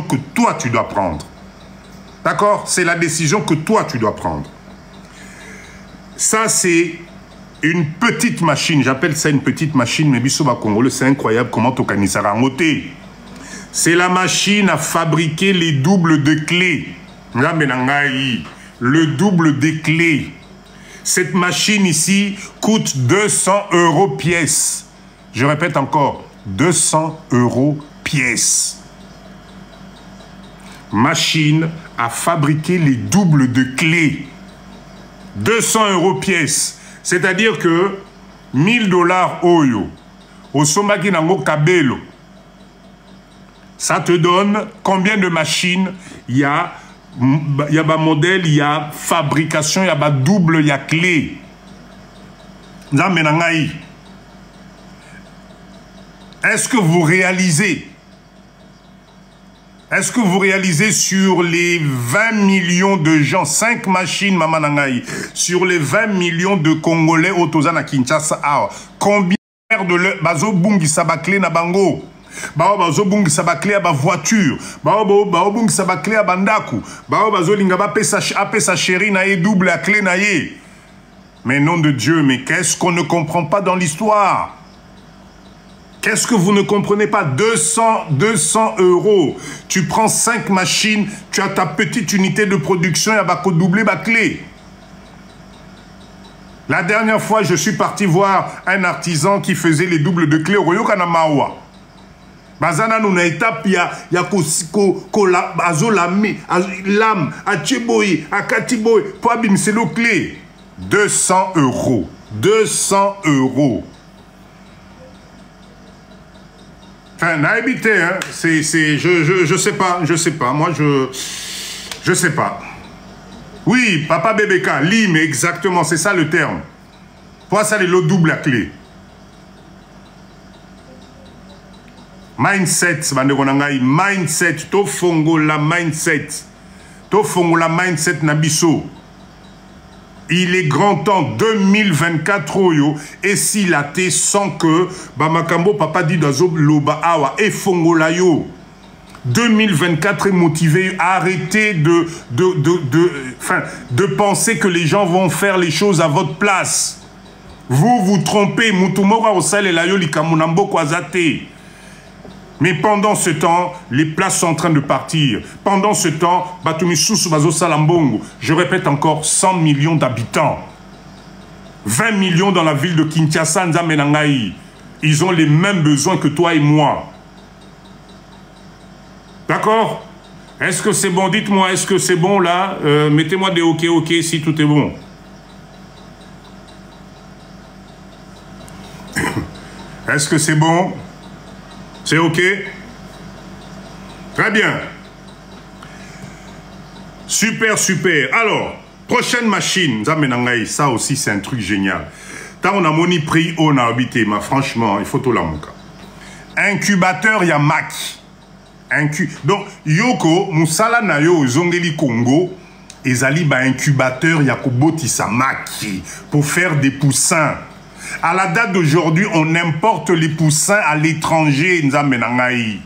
que toi, tu dois prendre. D'accord? C'est la décision que toi, tu dois prendre. Ça, c'est une petite machine. J'appelle ça une petite machine, mais Bissoba Congolais, c'est incroyable comment tu connais ça. C'est la machine à fabriquer les doubles de clés. Le double des clés. Cette machine ici coûte 200 € pièce. Je répète encore, 200 € pièce. Machine à fabriquer les doubles de clés. 200 € pièce. C'est-à-dire que 1000 $ Oyo, au Somaki Nango Kabelo, ça te donne combien de machines il y a modèle, il y a fabrication, il y a double, il y a clé. Est-ce que vous réalisez? Est-ce que vous réalisez sur les 20 millions de gens, 5 machines, Maman Nangaï, sur les 20 millions de Congolais au Tozana Kinshasa, combien de bazo bungi sabakle na bango? Bazo bungi sabakle à ba voiture, bungi sabakle à bandaku, bazo lingaba pesa chéri na ye double à clé na ye. Mais nom de Dieu, mais qu'est-ce qu'on ne comprend pas dans l'histoire? Qu'est-ce que vous ne comprenez pas? 200 €. Tu prends 5 machines, tu as ta petite unité de production, il y a doubler ma clé. La dernière fois, je suis parti voir un artisan qui faisait les doubles de clés au Royokana Mawa. Bazana nous na étape, il y a l'âme, à Tcheboy, à Katiboy, pour abimser nos clés. 200 €. 200 €. Enfin, n'habité, hein, je sais pas, moi je sais pas. Oui, papa Bébéka, Lim, exactement, c'est ça le terme. Pour ça, les lots double à clé. Mindset, mindset, to fongo la mindset. To fongo la mindset nabiso. Il est grand temps, 2024 oyo, et s'il a été sans que Bamakambo papa dit d'azo loba awa et fongola yo. 2024 est motivé, arrêtez de penser que les gens vont faire les choses à votre place. Vous vous trompez, mutumora osale la yo likamunambo kwazate. Mais pendant ce temps, les places sont en train de partir. Pendant ce temps, je répète encore, 100 millions d'habitants. 20 millions dans la ville de Kinshasa, Nzamenangaï. Ils ont les mêmes besoins que toi et moi. D'accord? Est-ce que c'est bon? Dites-moi, est-ce que c'est bon là? Mettez-moi des OK si tout est bon. Est-ce que c'est bon? C'est OK? Très bien. Super, super. Alors, prochaine machine. Ça aussi, c'est un truc génial. Tant on a moni prix, on a habité, mais franchement, il faut tout la monter. Incubateur, il y a Mac. Donc, Yoko, Moussala Nayo, Zongeli Congo, ezali ba incubateur, Yakoboti Samaki, pour faire des poussins. À la date d'aujourd'hui, on importe les poussins à l'étranger, Nzamenangaï.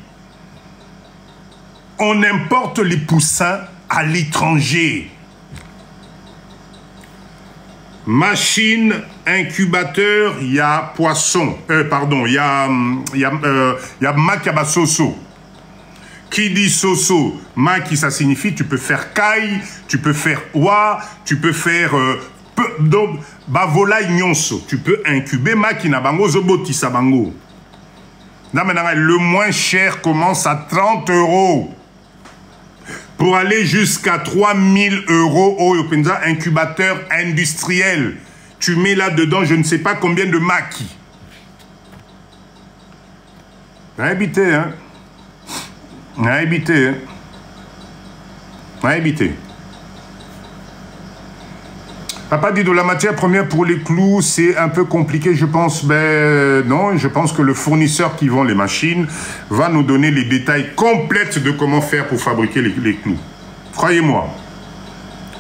On importe les poussins à l'étranger. Machine, incubateur, il y a poisson. Pardon, il y a makabasoso. Qui dit soso, maki, ça signifie tu peux faire kai, tu peux faire oua, tu peux faire... donc, bavola nyonso, tu peux incuber makina bango zoboti sabango. Le moins cher commence à 30 € pour aller jusqu'à 3000 € au incubateur industriel. Tu mets là-dedans, je ne sais pas combien de maki. Habité, hein? Habité, hein? Habité. Papa dit de la matière première pour les clous, c'est un peu compliqué, je pense. Ben non, je pense que le fournisseur qui vend les machines va nous donner les détails complets de comment faire pour fabriquer les clous. Croyez-moi.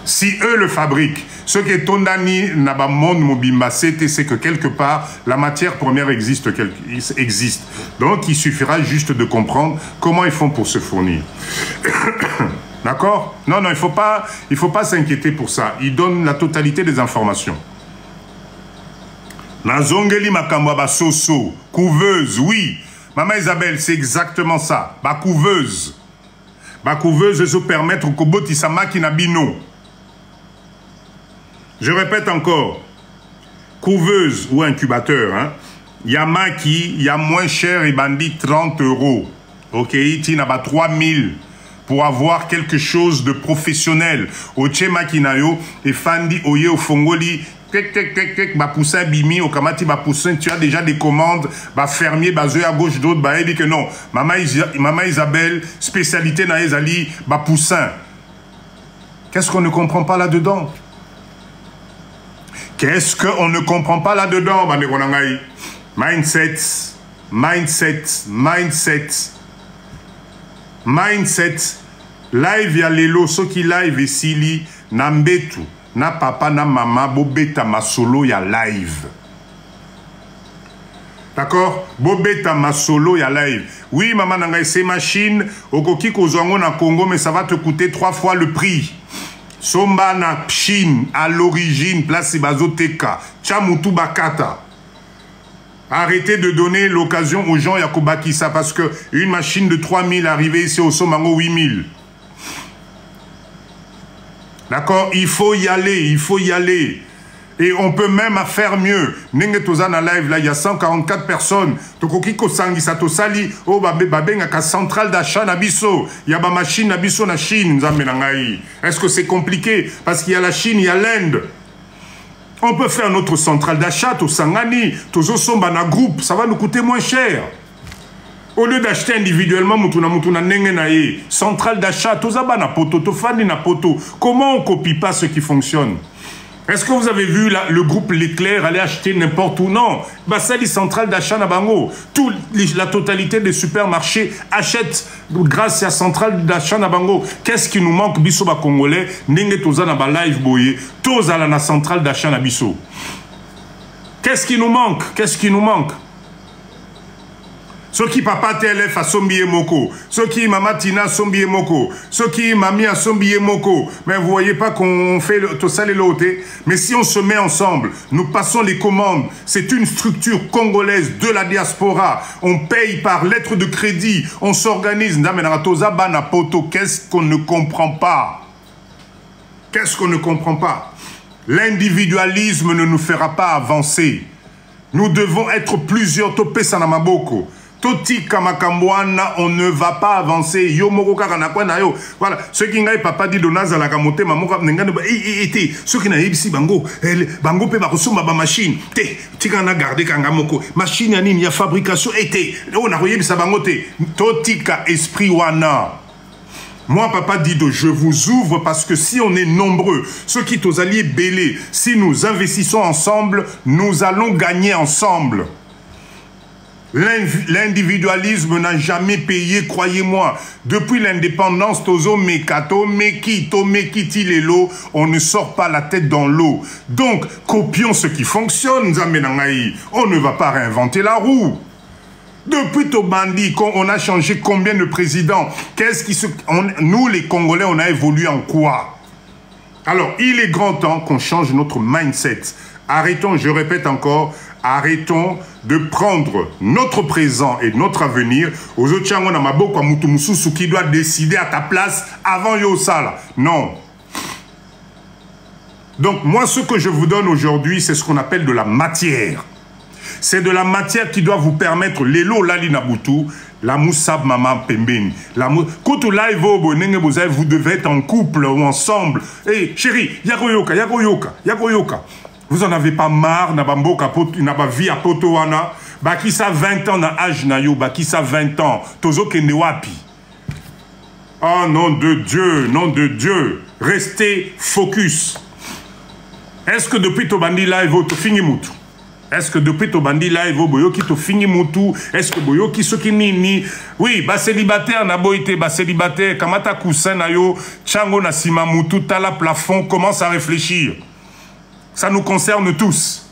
Si eux le fabriquent, ce qui est Tondani Nabamonde Mobimba, c'est que quelque part, la matière première existe. Donc, il suffira juste de comprendre comment ils font pour se fournir. D'accord? Non, il faut pas s'inquiéter pour ça. Ils donnent la totalité des informations. Nazongeli Makambaba Soso, couveuse, oui. Maman Isabelle, c'est exactement ça. Ba couveuse. Ba couveuse, se permettre au Kobotisama qui n'a bino. Je répète encore, couveuse ou incubateur, hein, Yama qui, y a moins cher et bandit 30 €. Ok, il n'a pas 3000 pour avoir quelque chose de professionnel. Au Tchema Kinayo, et Fandi Oye au Fongoli, Bapoussin Bimi, au Kamati Bapoussin, tu as déjà des commandes, fermier, basé à gauche d'autres, il dit que non. Maman Isabelle, spécialité Naezali, Bapoussin. Qu'est-ce qu'on ne comprend pas là-dedans? Qu'est-ce qu'on ne comprend pas là-dedans? Mindset, mindset, mindset, mindset. Live ya lelo, ce qui live et sili, nambetu, na papa, na maman, bobeta masolo ya live. D'accord? Bobeta masolo ya live. Oui, maman nangai, ces machines, okoki kozongo na Congo, mais ça va te coûter 3 fois le prix. Somba na Chine, à l'origine, place Bazoteka, Chamutu Bakata. Arrêtez de donner l'occasion aux gens Yakobakisa parce que une machine de 3000 arrivée ici au Somango 8000. D'accord? Il faut y aller, il faut y aller. Et on peut même faire mieux. Nengetozana live, là, il y a 144 personnes. Tokokiko Sangisa Tosali, oh, babenga centrale d'achat Nabiso. Il y a ma machine Nabiso na Chine, Nzamenangaï. Est-ce que c'est compliqué? Parce qu'il y a la Chine, il y a l'Inde. On peut faire notre centrale d'achat, Tosangani, Tozosomba na groupe, ça va nous coûter moins cher. Au lieu d'acheter individuellement, Mutuna Nengenaye, centrale d'achat, Tozaba na poto, Tofani na poto. Comment on copie pas ce qui fonctionne? Est-ce que vous avez vu le groupe Leclerc aller acheter n'importe où? Non. C'est les centrales d'achat na bango. La totalité des supermarchés achètent grâce à la centrale d'achat na bango. Qu'est-ce qui nous manque, biso ba congolais? Nenge toza na ba live boye. Toza la centrale d'achat na biso. Qu'est-ce qui nous manque? Qu'est-ce qui nous manque? Ceux qui papa TLF a sombié moko, ceux qui maman Tina a sombié moko, ceux qui mamie a sombié moko. Mais vous voyez pas qu'on fait tout ça les lotés. Mais si on se met ensemble, nous passons les commandes. C'est une structure congolaise de la diaspora. On paye par lettre de crédit. On s'organise. Qu'est-ce qu'on ne comprend pas? Qu'est-ce qu'on ne comprend pas? L'individualisme ne nous fera pas avancer. Nous devons être plusieurs. Topé Sanamaboko. Toti Kamakambwana, on ne va pas avancer. Yo moko kakanakwana yo. Voilà. Ce qui n'a pas dit Donaza la kamote, mamoka n'engane ba été. Ce qui n'a ici bango, bango pe bakosoma ba machine. Te, tika garder kangamoko. Machine yani ya fabrication été. On a royé bisa bango te. Totika esprit wana. Moi, papa Dido, je vous ouvre parce que si on est nombreux, ceux qui sont alliés belés, si nous investissons ensemble, nous allons gagner ensemble. L'individualisme n'a jamais payé, croyez-moi. Depuis l'indépendance, Tozo Mekato, Mekito, Mekiti Lelo, on ne sort pas la tête dans l'eau. Donc, copions ce qui fonctionne, Zamenangaï. On ne va pas réinventer la roue. Depuis Tobandi, on a changé combien de présidents? Qu'est-ce qui se... nous, les Congolais, on a évolué en quoi? Alors, il est grand temps qu'on change notre mindset. Arrêtons, je répète encore, arrêtons de prendre notre présent et notre avenir aux autres chango na maboko à Mutumususu qui doit décider à ta place avant Yosala. Non. Donc, moi, ce que je vous donne aujourd'hui, c'est ce qu'on appelle de la matière. C'est de la matière qui doit vous permettre l'élo lali nabutu, la moussab maman pembeni. Quand live vous devez être en couple ou ensemble. Hey, chérie, yagoyoka, yagoyoka, yagoyoka. Vous en avez pas marre, n'a pas vie à Potowana. Bakisa 20 ans na âge na yo, bakisa 20 ans. Tozo kende wapi. Oh nom de Dieu, nom de Dieu. Restez focus. Est-ce que depuis Tobandi live, tu finis moutou? Est-ce que depuis ton bandit là, il boyo qui te finit moutou? Est-ce que boyo qui ce qui ni? Oui, bah célibataire na boité, bah célibataire, kamata kusen na yo, chango na sima moutou, tala plafond, commence à réfléchir. Ça nous concerne tous.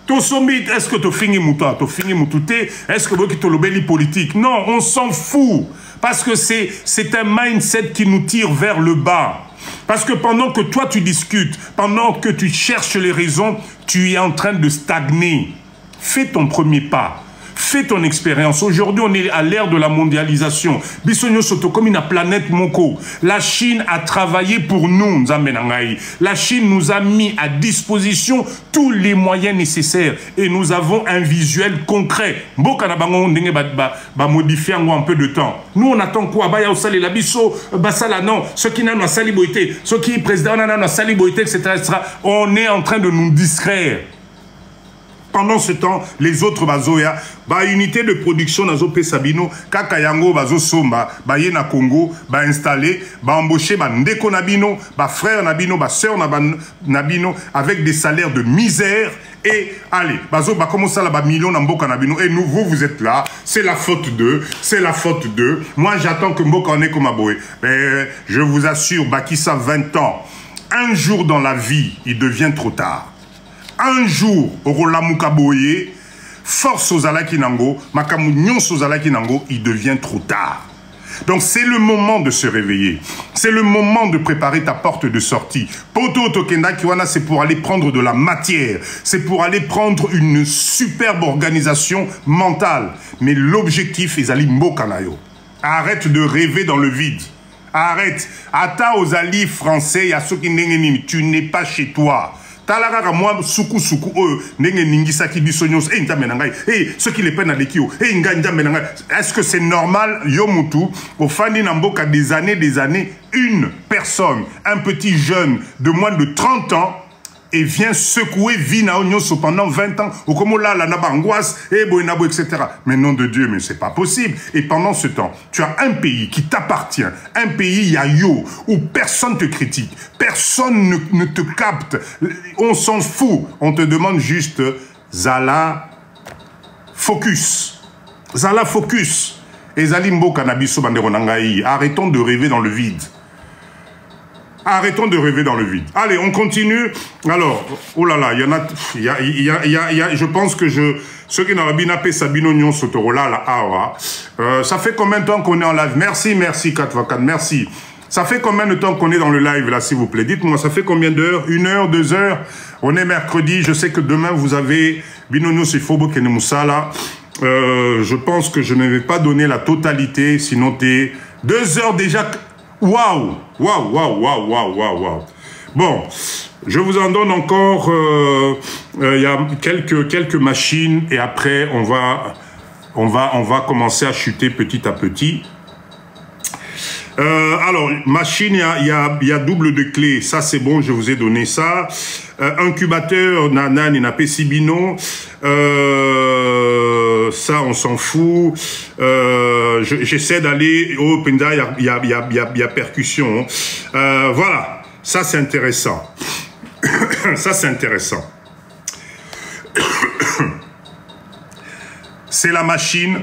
Ton sommit, est-ce que tu finis moutou? Tu finis moutouté? Est-ce que boyo qui te l'obélit politique? Non, on s'en fout. Parce que c'est un mindset qui nous tire vers le bas. Parce que pendant que toi tu discutes, pendant que tu cherches les raisons, tu es en train de stagner. Fais ton premier pas. Fais ton expérience. Aujourd'hui, on est à l'ère de la mondialisation. Bisogno soto comme une planète moko. La Chine a travaillé pour nous, Nzambenangai. La Chine nous a mis à disposition tous les moyens nécessaires. Et nous avons un visuel concret. Mboka na bango ndenge ba modifier un peu de temps. Nous, on attend quoi? Ba ya osali la biso, basala non. Ceux qui n'ont pas sali boité, ceux qui président n'ont pas sali boité, etc., etc. On est en train de nous distraire. Pendant ce temps, les autres bazoya, ba unité de production nazo pe Sabino, kaka yango bazo somba, ba ye na Congo, ba installé, ba embauché ba ndeko nabino, ba frère nabino, ba sœur nabino, avec des salaires de misère. Et allez, bazo ba comment ça là ba millions na mboka nabino. Et nous, vous êtes là, c'est la faute d'eux, c'est la faute d'eux. Moi, j'attends que mboka en est comme aboé. Mais je vous assure, Bakissa 20 ans, un jour dans la vie, il devient trop tard. Un jour, Orolamuka Boye, force aux Alakinango, Makamu Nyons aux Alakinango, il devient trop tard. Donc c'est le moment de se réveiller. C'est le moment de préparer ta porte de sortie. Poto Tokenda Kiwana, c'est pour aller prendre de la matière. C'est pour aller prendre une superbe organisation mentale. Mais l'objectif est Ali Mbokanayo. Arrête de rêver dans le vide. Arrête. Ata aux alliés français, Yasoki Nengenini, tu n'es pas chez toi. Talaraka moi suku nenge ningisa ki bisonyos ndamenangai ceux qui les peinent à l'équio ndamenangai. Est-ce que c'est normal yomutu au fani namboka des années une personne, un petit jeune de moins de 30 ans et vient secouer Vina Onyoso pendant 20 ans, ou comme là, la nabangoise, etc. Mais nom de Dieu, mais c'est pas possible. Et pendant ce temps, tu as un pays qui t'appartient, un pays yayo, où personne te critique, personne ne te capte, on s'en fout. On te demande juste, Zala, focus. Zala, focus. Et Zalimbo Kanabiso Banderonangaï, arrêtons de rêver dans le vide. Arrêtons de rêver dans le vide. Allez, on continue. Alors, oh là là, je pense que ceux qui n'ont pas fait Sabino Nyon Sotorola, la Awa, ça fait combien de temps qu'on est en live? Merci, 4x4, merci. Ça fait combien de temps qu'on est dans le live, là, s'il vous plaît? Dites-moi, ça fait combien d'heures? 1 heure, 2 heures? On est mercredi, je sais que demain, vous avez Binono Sifobo Kenemoussala. Je pense que je ne vais pas donner la totalité, sinon t'es 2 heures déjà... Waouh, waouh, waouh, waouh, waouh, waouh, waouh. Bon, je vous en donne encore, il y a quelques machines et après on va commencer à chuter petit à petit. Alors, machine, il y a double de clé. Ça, c'est bon, je vous ai donné ça. Incubateur, Nanan, Inapé Sibino. Ça, on s'en fout. J'essaie d'aller au Penda, il y a percussion. Voilà, ça, c'est intéressant. Ça, c'est intéressant. C'est la machine.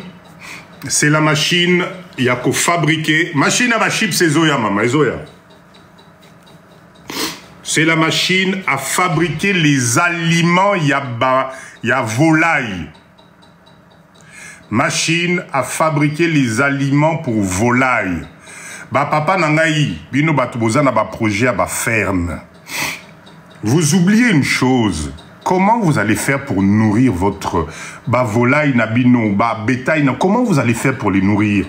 C'est la machine, il y a qu'au fabriquer. Machine à chips, c'est Zoya, maman, Zoya. C'est la machine à fabriquer les aliments, il y a volaille. Machine à fabriquer les aliments pour volaille. Ba papa nangaï, bino batuboza na ba projet à ba ferme. Vous oubliez une chose. Comment vous allez faire pour nourrir votre volaille, nabino, bétail? Comment vous allez faire pour les nourrir?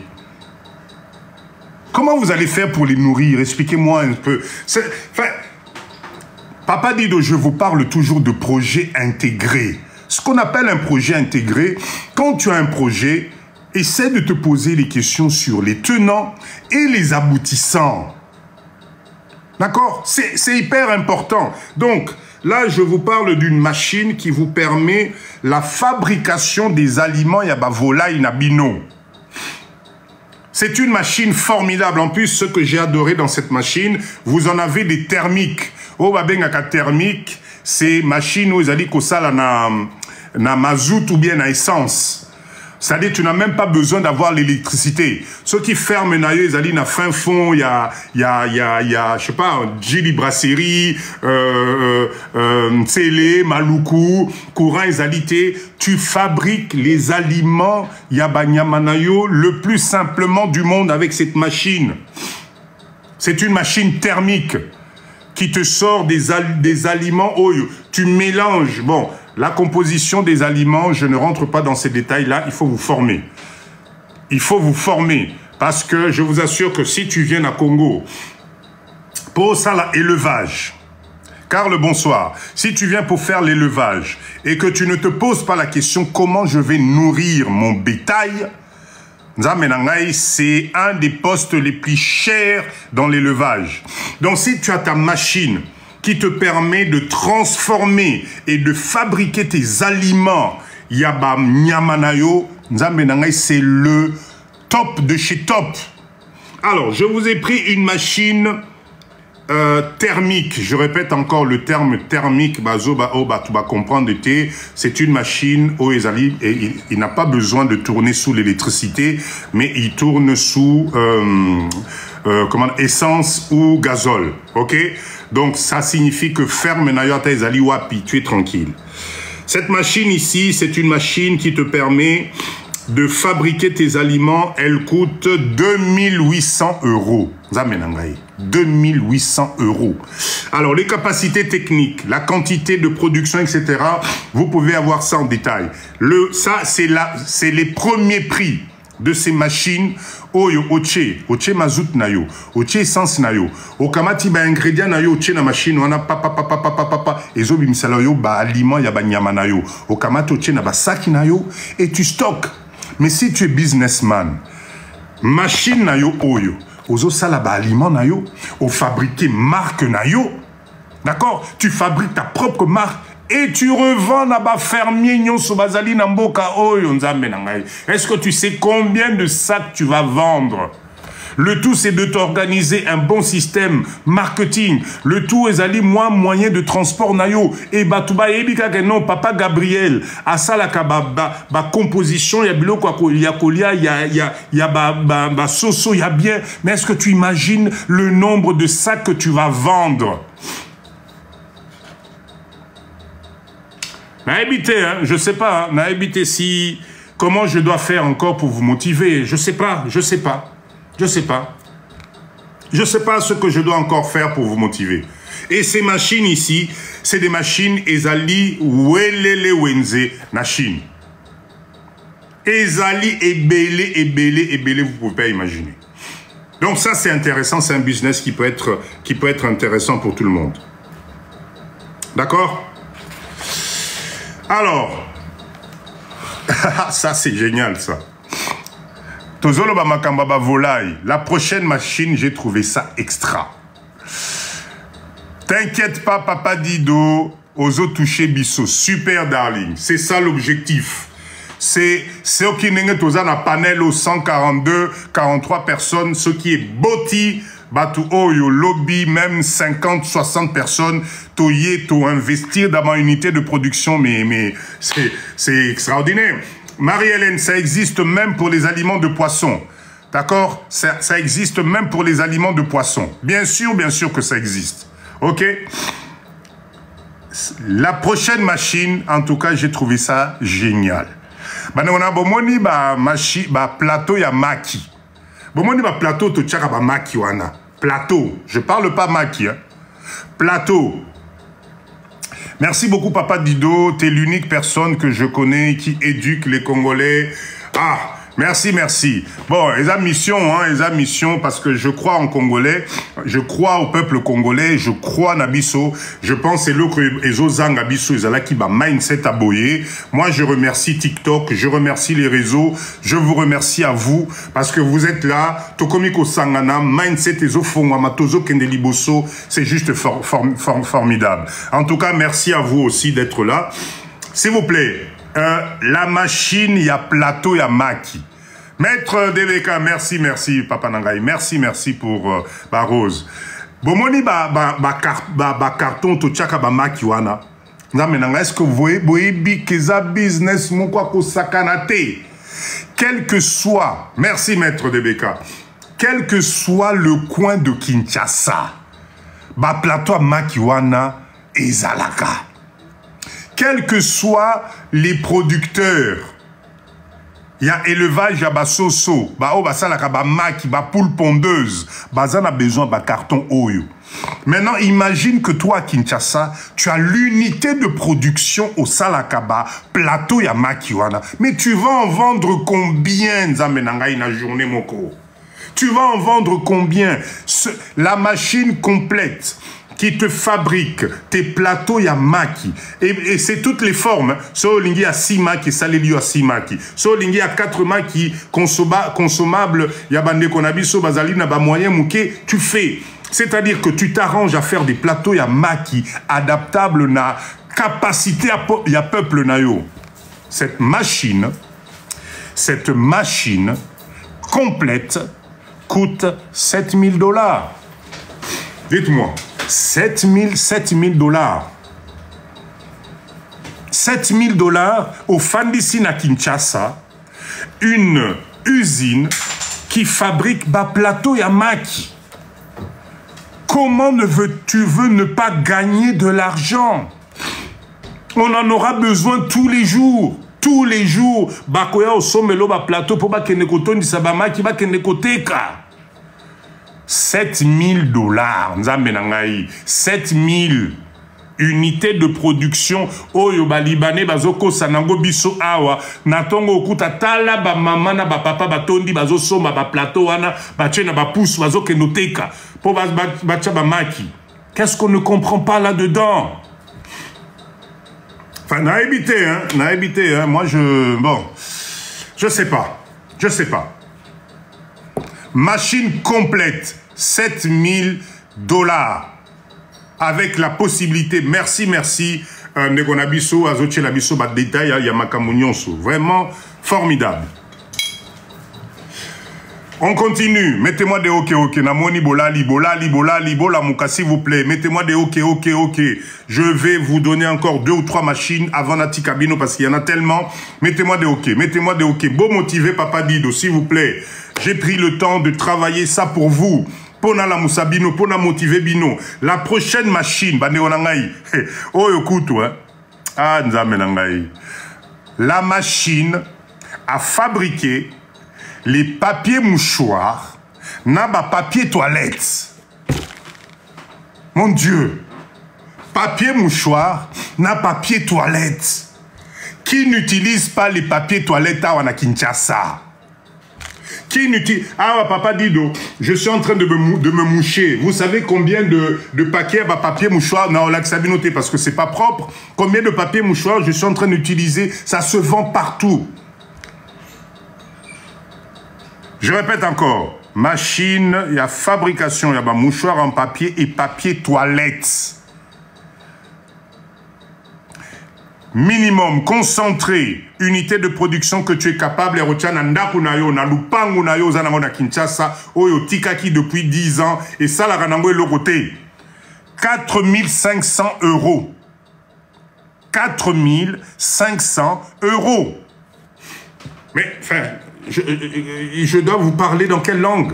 Comment vous allez faire pour les nourrir? Expliquez-moi un peu. Enfin, Papa Dido, je vous parle toujours de projet intégré. Ce qu'on appelle un projet intégré, quand tu as un projet, essaie de te poser les questions sur les tenants et les aboutissants. D'accord? C'est hyper important. Donc, là, je vous parle d'une machine qui vous permet la fabrication des aliments yaba volaille nabino. C'est une machine formidable. En plus, ce que j'ai adoré dans cette machine, vous en avez des thermiques. Oh, babengaka thermique, c'est machine où ils allaient que ça na mazout ou bien na essence. C'est-à-dire tu n'as même pas besoin d'avoir l'électricité. Ceux qui ferment ils allaient na fin fond, il y a je sais pas, Gili Brasserie, Tsele, Maluku, courant ils allaient, tu fabriques les aliments Yabanyamanayo le plus simplement du monde avec cette machine. C'est une machine thermique qui te sort des aliments. Oh, tu mélanges. Bon, la composition des aliments, je ne rentre pas dans ces détails-là. Il faut vous former. Il faut vous former. Parce que je vous assure que si tu viens à Congo, pour ça, l'élevage. Carl, bonsoir. Si tu viens pour faire l'élevage et que tu ne te poses pas la question comment je vais nourrir mon bétail, c'est un des postes les plus chers dans l'élevage. Donc si tu as ta machine qui te permet de transformer et de fabriquer tes aliments, Yaba Nyamanayo, c'est le top de chez top. Alors, je vous ai pris une machine thermique. Je répète encore le terme thermique. Tu vas comprendre. C'est une machine où il n'a pas besoin de tourner sous l'électricité, mais il tourne sous essence ou gazole. Ok? Donc ça signifie que ferme Nayata Ezali Wapi, tu es tranquille. Cette machine ici, c'est une machine qui te permet de fabriquer tes aliments. Elle coûte 2800 €. 2800 €. Alors, les capacités techniques, la quantité de production, etc., vous pouvez avoir ça en détail. Ça, c'est les premiers prix de ces machines. Oyo, oche mazout nayo, oche essence nayo, okamati ba ingrédient nayo, oche na machine, wana papa, ezo bimsala yo ba aliment ya ba nyama nayo, okamati oche na ba saki nayo, et tu stockes. Mais si tu es businessman, machine nayo oyo, ozo sala ba aliment nayo, o fabriquer marque nayo, d'accord? Tu fabriques ta propre marque et tu revends à ba fermier nyonso bazali na mboka oyo nzambe na ngai. Est-ce que tu sais combien de sacs tu vas vendre? Le tout, c'est de t'organiser un bon système marketing. Le tout, ezali moyen de transport nayo. Et batuba ebika que non, papa Gabriel, à ça la ba composition, il y a biloko ya kolia, il y a ba soso, il y a bien. Mais est-ce que tu imagines le nombre de sacs que tu vas vendre? N'a habité, hein, je sais pas, n'a habité si... Comment je dois faire encore pour vous motiver? Je sais pas. Je sais pas ce que je dois encore faire pour vous motiver. Et ces machines ici, c'est des machines Ezali Welele Wenze na Chine. Ezali Ebele, vous pouvez pas imaginer. Donc ça c'est intéressant, c'est un business qui peut être intéressant pour tout le monde. D'accord? Alors, ça c'est génial ça. Tozolo ba makamba ba volaille. La prochaine machine, j'ai trouvé ça extra. T'inquiète pas, papa Dido, ozo toucher bisso. Super darling. C'est ça l'objectif. C'est ce qui n'est pas un panel aux 142, 43 personnes, ce qui est boti. Batu oyo lobby, même 50, 60 personnes, to investir dans ma unité de production, mais c'est extraordinaire. Marie-Hélène, ça existe même pour les aliments de poisson. D'accord? Ça existe même pour les aliments de poisson. Bien sûr que ça existe. Ok? La prochaine machine, en tout cas, j'ai trouvé ça génial. On a bomoni plateau ya maki. Bomoni ba plateau to tchaka ba maki wana. Plateau. Je parle pas maki, hein. Plateau. Merci beaucoup, Papa Dido. Tu es l'unique personne que je connais qui éduque les Congolais. Ah, merci. Bon, les mission, parce que je crois en Congolais, je crois au peuple congolais, je crois en Abisso, je pense c'est l'autre Ezozang Abisso, Ezalaki, ba mindset aboyé. Moi, je remercie TikTok, je remercie les réseaux, je vous remercie à vous, parce que vous êtes là, Tokomiko Sangana, mindset Ezofongwama, Tozo Kendeliboso, c'est juste formidable. En tout cas, merci à vous aussi d'être là. S'il vous plaît, la machine, il y a plateau, il y a maki. Maître DBK, merci, Papa Nangaï. Merci pour Rose. Bomoni ba carton to tchaka ba maki wana. Est-ce que vous voyez que ça business mon quoi ko sakanate? Quel que soit, merci maître Debeka, quel que soit le coin de Kinshasa, ba plateau Makiwana et Zalaka. Quels que soient les producteurs, il y a élevage à Basoso, Basalaka, Maki, poule pondeuse, Bazan a besoin de carton Oyo. Maintenant, imagine que toi, à Kinshasa, tu as l'unité de production au Salakaba, plateau ya Makiwana. Mais tu vas en vendre combien, Nzamenanga, une journée, moko? Tu vas en vendre combien? La machine complète qui te fabrique tes plateaux Yamaki. Et c'est toutes les formes. So lingi à 6 maki, salélio à 6 maki. So lingi à 4 maki, consommable, yabande konabiso, bazalina, ba moyen mouké, tu fais. C'est-à-dire que tu t'arranges à faire des plateaux Yamaki adaptables na capacité à peuple nayo. Cette machine complète coûte 7000 $. Dites-moi. 7000 $. 7000 $, au Fandissina Kinshasa, une usine qui fabrique bas plateau Yamaki. Comment tu veux ne pas gagner de l'argent? On en aura besoin tous les jours. Tous les jours. Bakoya au sommelo bas plateau pour bakenekoton di sabamaki bakenekoteka. 7000 $. 7000 unités de production. Oyo ba libanais bazoko sanango biso awa. Natongo okuta tala ba mama na ba papa batondi bazo soma ba plateau wana ba tchena ba pousse bazo kenoteka. Po ba tcha ba maki. Qu'est-ce qu'on ne comprend pas là-dedans? Enfin, n'a évité, hein. Moi, je sais pas. Machine complète, 7000 $. Avec la possibilité, merci, Negonabiso, Azoche Labiso, bat détail, Yamakamounionso. Vraiment formidable. On continue. Mettez-moi des ok. Namoni bola, libola, mouka, s'il vous plaît. Mettez-moi des ok. Je vais vous donner encore 2 ou 3 machines avant Nati Kabino parce qu'il y en a tellement. Mettez-moi des ok. Beau motivé, Papa Dido, s'il vous plaît. J'ai pris le temps de travailler ça pour vous. Pona la Moussabino, pona motivé Bino. La prochaine machine, Baneonangaï. Oh, écoute, hein. Ah, Nzamenangaï. La machine a fabriqué les papiers mouchoirs, n'a pas papier toilette. Mon Dieu. Papier mouchoir, n'a papier toilette. Qui n'utilise pas les papiers toilettes à Kinshasa? Qui n'utilise... Ah, Papa Dido, je suis en train de me moucher. Vous savez combien de paquets à papier mouchoir? Non, là, que ça noté parce que c'est pas propre. Combien de papier mouchoir je suis en train d'utiliser? Ça se vend partout. Je répète encore, machine, il y a fabrication, il y a mouchoir en papier et papier toilette. Minimum, concentré, unité de production que tu es capable, et retient Ndakunayo, Nalupangunayo, Zanamona Kinshasa, Oyo Tikaki depuis 10 ans, et ça, la Ranango est le côté. 4500 €. 4500 €. Mais, enfin... Je dois vous parler dans quelle langue?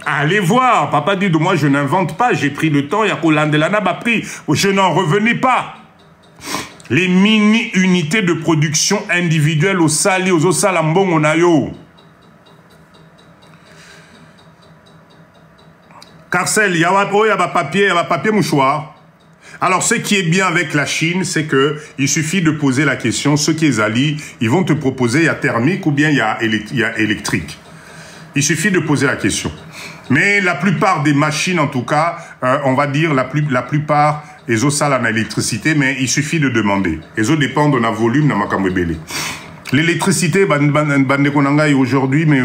Allez voir, Papa dit de moi je n'invente pas, j'ai pris le temps, il y a Kolandelana m'a pris, je n'en revenais pas. Les mini-unités de production individuelles au Sali, aux Osalambong, au Nayo. Carcel, il y a papier mouchoir. Alors, ce qui est bien avec la Chine, c'est que il suffit de poser la question, ceux qui est Ali, ils vont te proposer, il y a thermique ou bien il y a électrique. Il suffit de poser la question. Mais la plupart des machines, en tout cas, on va dire la plupart, ils ont ça en électricité, mais il suffit de demander. Ils ont dépendent de la volume, dans ma camébélé. L'électricité, aujourd'hui, mais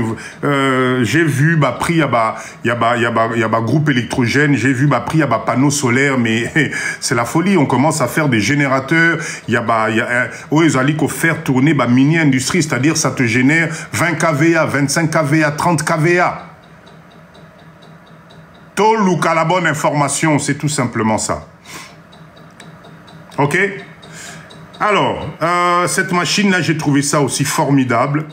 j'ai vu prix il y a groupe électrogène, j'ai vu prix il y a panneaux solaires, mais c'est la folie. On commence à faire des générateurs. Il y a ils allaient faire tourner mini industrie, c'est-à-dire ça te génère 20 kVA, 25 kVA, 30 kVA. Tolou la bonne information, c'est tout simplement ça. Ok? Alors, cette machine-là, j'ai trouvé ça aussi formidable.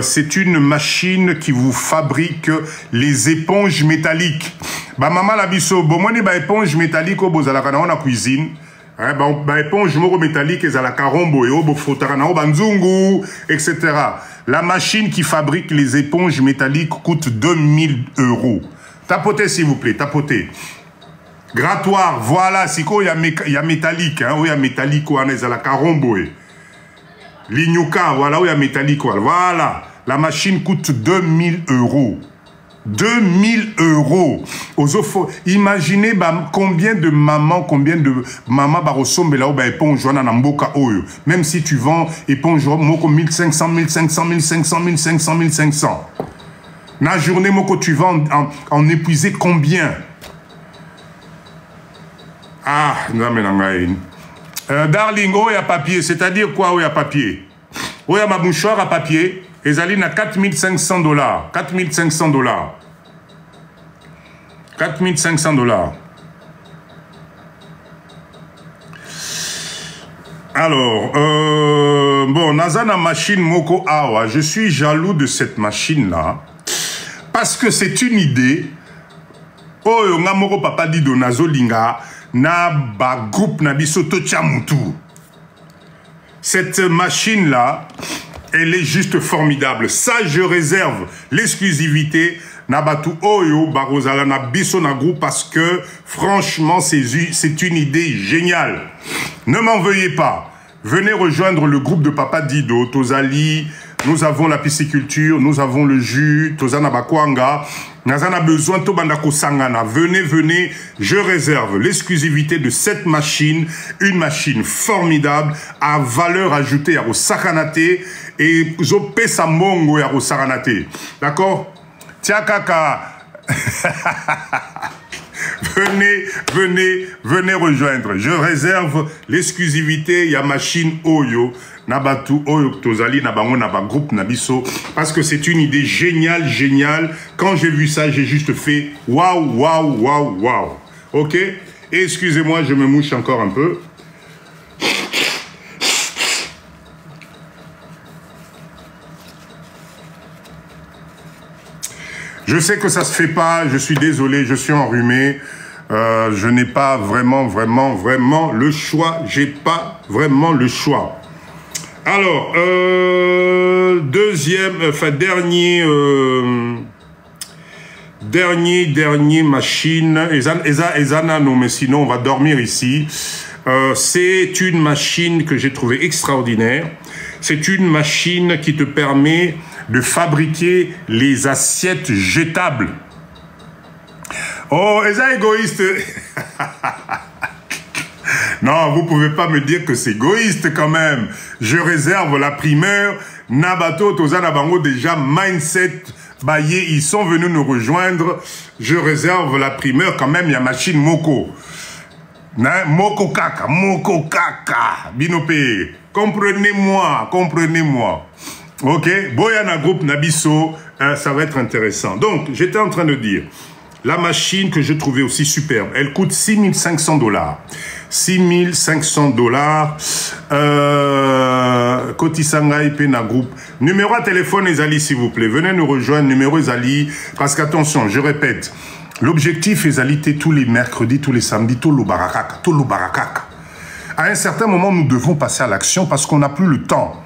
C'est une machine qui vous fabrique les éponges métalliques. Bah maman la biso, bon moi ba éponge métallique au bozala kana na cuisine. Bah éponge moko métallique et la carombo et au bofotara na banzungu, etc. La machine qui fabrique les éponges métalliques coûte 2000 €. Tapotez s'il vous plaît, tapotez. Grattoir, voilà, si quoi il y a métallique, hein, il y a métallique quoi, on est à la carombo. L'Inyuka, voilà, où il y a métallique, voilà. La machine coûte 2000 €. 2000 €. Imaginez combien de mamans ressemblent là où éponge na mboka oyo. Même si tu vends éponge moko 1500, 1500, 1500, 1500, 1500. Na journée moko tu vends en épuisé combien? Ah, non mais non. Darling, oh, il y a papier. C'est-à-dire quoi, oh, il y a papier? Oh, il y a ma mouchoir à papier. Et Zaline à 4500 $. 4500 $. 4500 $. Alors, bon, Nazana machine Moko Awa, je suis jaloux de cette machine-là. Parce que c'est une idée. Oh, on a Moko Papa dit de Nazo Linga. Na ba groupe na biso to chamutu. Cette machine là, elle est juste formidable. Ça, je réserve l'exclusivité na batu oyo barozala na biso na groupe parce que franchement c'est une idée géniale. Ne m'en veuillez pas. Venez rejoindre le groupe de Papa Dido, Tozali. Nous avons la pisciculture, nous avons le jus, Tozana Bakwanga. Nazana besoin Tobandako Sangana. Venez, venez, je réserve l'exclusivité de cette machine, une machine formidable, à valeur ajoutée à Rosakanate et Zope Samongo à Rosakanate. D'accord? Tiakaka. Venez rejoindre. Je réserve l'exclusivité, il y a machine Oyo. Nabatu Oyo Tozali Nabango Naba groupe Nabiso parce que c'est une idée géniale. Quand j'ai vu ça, j'ai juste fait waouh. Ok? Et excusez-moi, je me mouche encore un peu. Je sais que ça se fait pas, je suis désolé, je suis enrhumé. Je n'ai pas vraiment le choix. J'ai pas vraiment le choix. Alors, dernier machine, Ezana, non, mais sinon on va dormir ici. C'est une machine que j'ai trouvée extraordinaire. C'est une machine qui te permet de fabriquer les assiettes jetables. Oh, Eza égoïste. Non, vous pouvez pas me dire que c'est égoïste quand même. Je réserve la primeur. Nabato, Tozana Bango, déjà, mindset, Baye, ils sont venus nous rejoindre. Je réserve la primeur quand même, il y a machine Moko. Moko Kaka, Binopé. Comprenez-moi. Ok? Boyana Group Nabiso, ça va être intéressant. Donc, j'étais en train de dire, la machine que je trouvais aussi superbe, elle coûte 6500 $. 6500 $. Kotisanga Ipena Group. Numéro à téléphone, Ezali, s'il vous plaît. Venez nous rejoindre, numéro Ezali. Parce qu'attention, je répète, l'objectif Ezali, tous les mercredis, tous les samedis, tout le barakaka. À un certain moment, nous devons passer à l'action parce qu'on n'a plus le temps.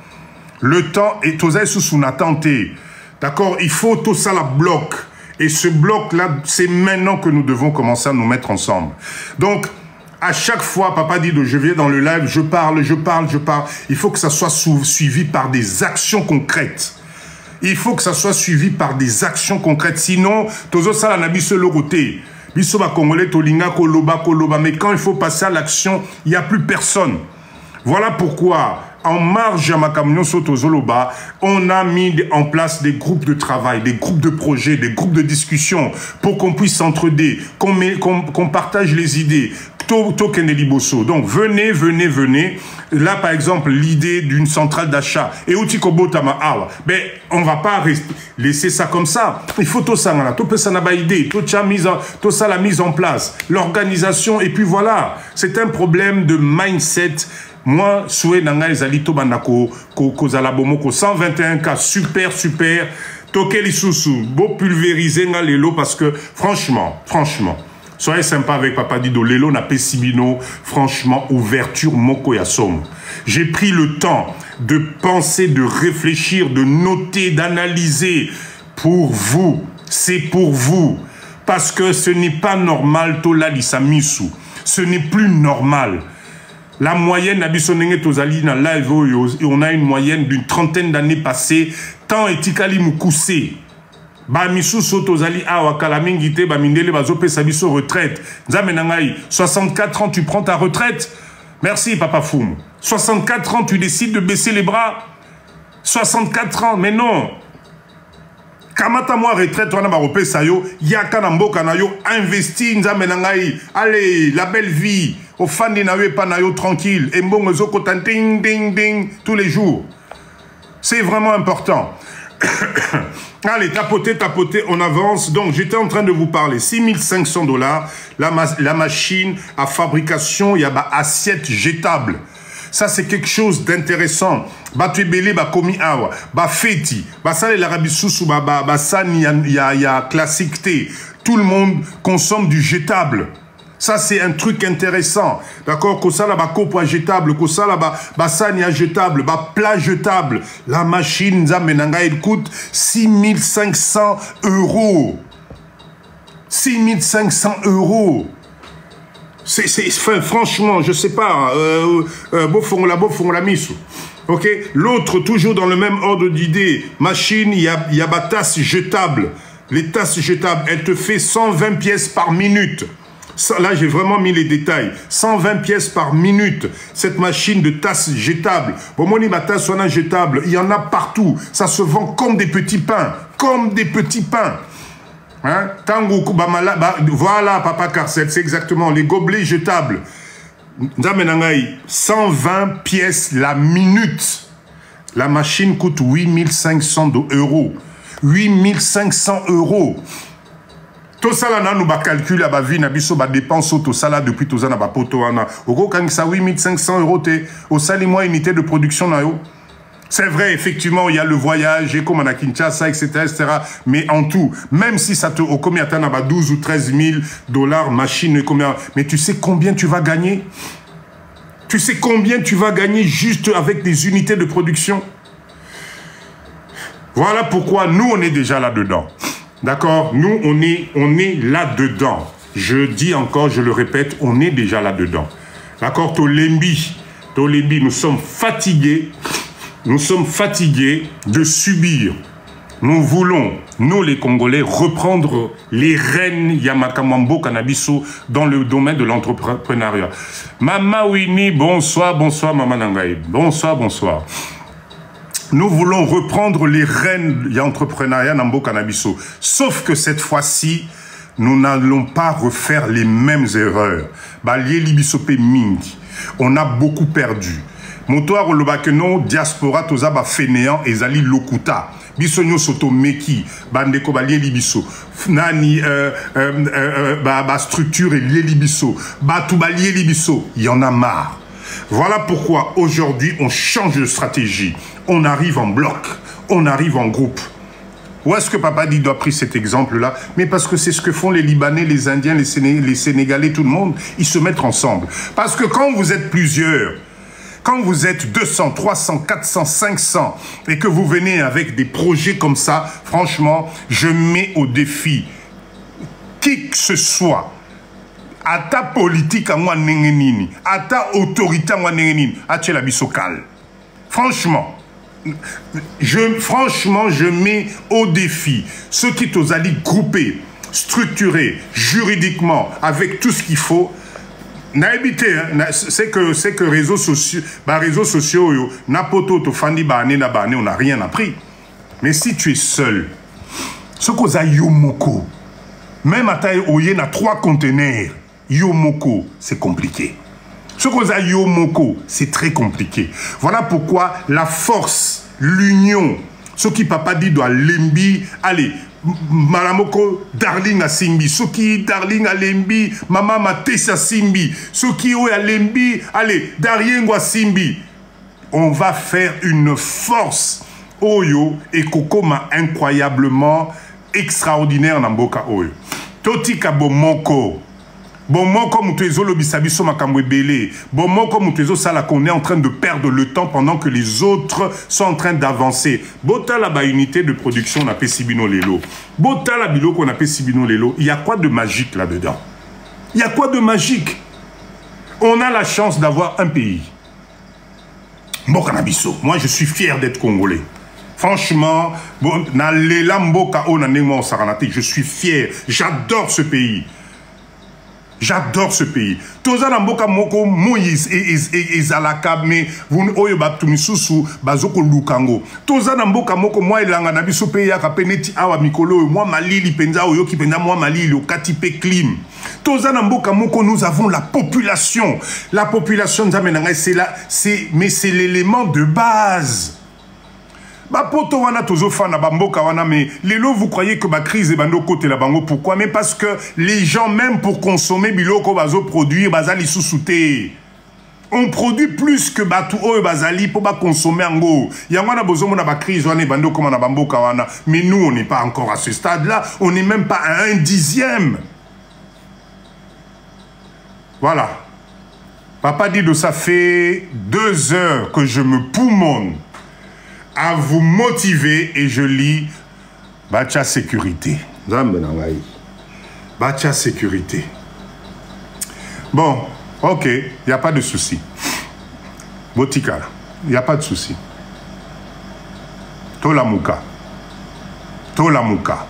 Le temps est aux sous une attente. D'accord? Il faut tout ça la bloc. Et ce bloc-là, c'est maintenant que nous devons commencer à nous mettre ensemble. Donc, à chaque fois, Papa dit, je viens dans le live, je parle. Il faut que ça soit suivi par des actions concrètes. Il faut que ça soit suivi par des actions concrètes. Sinon, tozo sala na biso loroté. Biso ba Congolais tolinga koloba. Mais quand il faut passer à l'action, il n'y a plus personne. Voilà pourquoi en marge à Makamyon Sotozoloba, on a mis en place des groupes de travail, des groupes de projets, des groupes de discussion pour qu'on puisse s'entraider, qu'on partage les idées. Donc venez, venez, venez. Là, par exemple, l'idée d'une centrale d'achat. Et Utikobotama Awa. Ben, on va pas laisser ça comme ça. Il faut tout ça, tout peut ça n'a pas idée, tout ça la mise en place, l'organisation, et puis voilà. C'est un problème de mindset. Moi, souhait nanga ezalito bandako kozala bomoko 121 cas super super. Tokeli susu, beau pulvériser nga lelo parce que franchement. Soyez sympa avec Papa Dido. Lelo n'a pas Sibino. Franchement, ouverture moko ya somme. J'ai pris le temps de penser, de réfléchir, de noter, d'analyser. Pour vous. C'est pour vous. Parce que ce n'est pas normal, Tola Lissamisu. Ce n'est plus normal. La moyenne, on a une moyenne d'une 30aine d'années passées. Tant etikali mukuse. Ba misu sotozali awa kalamingite ba mindele bazope sabiso retraite. Nzamenangai 64 ans tu prends ta retraite. Merci Papa Foum. 64 ans tu décides de baisser les bras. 64 ans mais non. Kamata moi retraite wana ba rope sayo yaka na mboka na yo investi nzamenangai. Allez, la belle vie. Au fan de nawe pa na yo tranquille et mbongo zoko ding ding ding tous les jours. C'est vraiment important. Allez, tapotez, on avance. Donc, j'étais en train de vous parler. $6 500, la machine à fabrication, il y a bah, assiette jetable. Ça, c'est quelque chose d'intéressant. Bah, tu es belé, bah, komi awa, bah, feti, bah, ça, l'Arabie Soussou, bah, ça, il y a classique thé. Tout le monde consomme du jetable. Ça, c'est un truc intéressant. D'accord? Kosala ba copa jetable, kosala ba sania jetable, ba plat jetable. La machine, Zamenanga, elle coûte 6500 €. 6500 €. Franchement, je sais pas. Beaufort la mise. Ok? L'autre, toujours dans le même ordre d'idée. Machine, il y a ba tasse jetable. Les tasses jetables, elle te fait 120 pièces par minute. Là, j'ai vraiment mis les détails. 120 pièces par minute. Cette machine de tasse jetable. Bon, moi, ma tasse soit jetable. Il y en a partout. Ça se vend comme des petits pains. Comme des petits pains. Hein? Voilà, Papa Carcel. C'est exactement les gobelets jetables. 120 pièces la minute. La machine coûte 8500 €. 8500 €. Tout ça là, nous calculons la vie, nous dépenses tout ça là depuis tout ça, nous poto ana. Quand ça 8500 €, au salimois unité de production na yo. C'est vrai, effectivement, il y a le voyage, et comme on a Kinshasa, etc., etc. Mais en tout, même si ça te, au combien t'en as 12 ou 13 000 $, machine, combien, mais tu sais combien tu vas gagner? Tu sais combien tu vas gagner juste avec des unités de production? Voilà pourquoi nous, on est déjà là-dedans. D'accord? Nous, on est là-dedans. Je dis encore, je le répète, on est déjà là-dedans. D'accord? Tolembi, nous sommes fatigués. Nous sommes fatigués de subir. Nous voulons, nous les Congolais, reprendre les rênes Yamakamambo Kanabiso dans le domaine de l'entrepreneuriat. Mama Winnie, bonsoir, bonsoir, Mama Nangaï. Bonsoir, bonsoir. Nous voulons reprendre les rênes de l'entrepreneuriat Nambo Kanabiso. Sauf que cette fois-ci, nous n'allons pas refaire les mêmes erreurs. Balié Libisope Mingi. On a beaucoup perdu. Motoa Rolobakeno, diaspora, tozaba fainéant, ezali lokuta. Bisonyo soto meki, bandeko balié libiso. Nani, structure et lié libiso. Batou balié libiso. Il y en a marre. Voilà pourquoi aujourd'hui on change de stratégie. On arrive en bloc, on arrive en groupe. Où est-ce que Papa Dido a pris cet exemple-là? Mais parce que c'est ce que font les Libanais, les Indiens, les Sénégalais, tout le monde. Ils se mettent ensemble. Parce que quand vous êtes plusieurs, quand vous êtes 200, 300, 400, 500 et que vous venez avec des projets comme ça, franchement, je mets au défi qui que ce soit. À ta politique à moi nengenini, à ta autorité à moi nengenini, à la bisokal. Franchement, je mets au défi ceux qui t'osent aller grouper, structurer, juridiquement, avec tout ce qu'il faut. n'a évité, c'est que réseaux sociaux, n'a poto to fandi bané na bané, on n'a rien appris. Mais si tu es seul, ce qu'on a yomoko, même à taille oye na 3 conteneurs, yomoko, c'est compliqué. Ce qu'on a yomoko, c'est très compliqué. Voilà pourquoi la force, l'union, ce qui papa dit doit lembi, allez, Malamoko, darling a simbi, ce qui darling a lembi, maman matessa simbi, ce qui a lembi, allez, dariengo a simbi. On va faire une force, oyo, et kokoma incroyablement extraordinaire dans Mboka oyo. Totika bomoko. Bon, moi, comme tu es l'obisabiso makambwebele, bon, moi, comme tu es sala qu'on est en train de perdre le temps pendant que les autres sont en train d'avancer. Bota la unité de production, on appelle Sibino Lelo. Bota la bilo qu'on appelle Sibino Lelo. Il y a quoi de magique là-dedans? Il y a quoi de magique? On a la chance d'avoir un pays. Mbokanabiso. Moi, je suis fier d'être congolais. Franchement, bon, je suis fier. J'adore ce pays. J'adore ce pays. Toza na mboka moko Moïse et Zalaka mais vous oyo batumisusu bazoko lukango. Toza na mboka moko moi elanga na biso pays ya kapeneti awa mikolo moi malili penza oyo ki penza moi malili o katipe clim. Toza na mboka moko nous avons la population. La population nzamenanga c'est là mais c'est l'élément de base. Poto wana tozofana bamboka wana mais lelo vous croyez que ba crise bando côté la bango pourquoi mais parce que les gens même pour consommer biloko bazo produire bazali sous-souté. On produit plus que batu oyo bazali pour ba consommer ango. Yango na bozo mona ba crise wana bando comme na bamboka wana mais nous on n'est pas encore à ce stade là, on n'est même pas à 1/10. Voilà. Papa Dido, ça fait 2 heures que je me poumonne à vous motiver et je lis Bacha sécurité. Bacha sécurité. Bon, ok, il n'y a pas de souci. Botika, il n'y a pas de souci. Tolamuka. Tolamuka.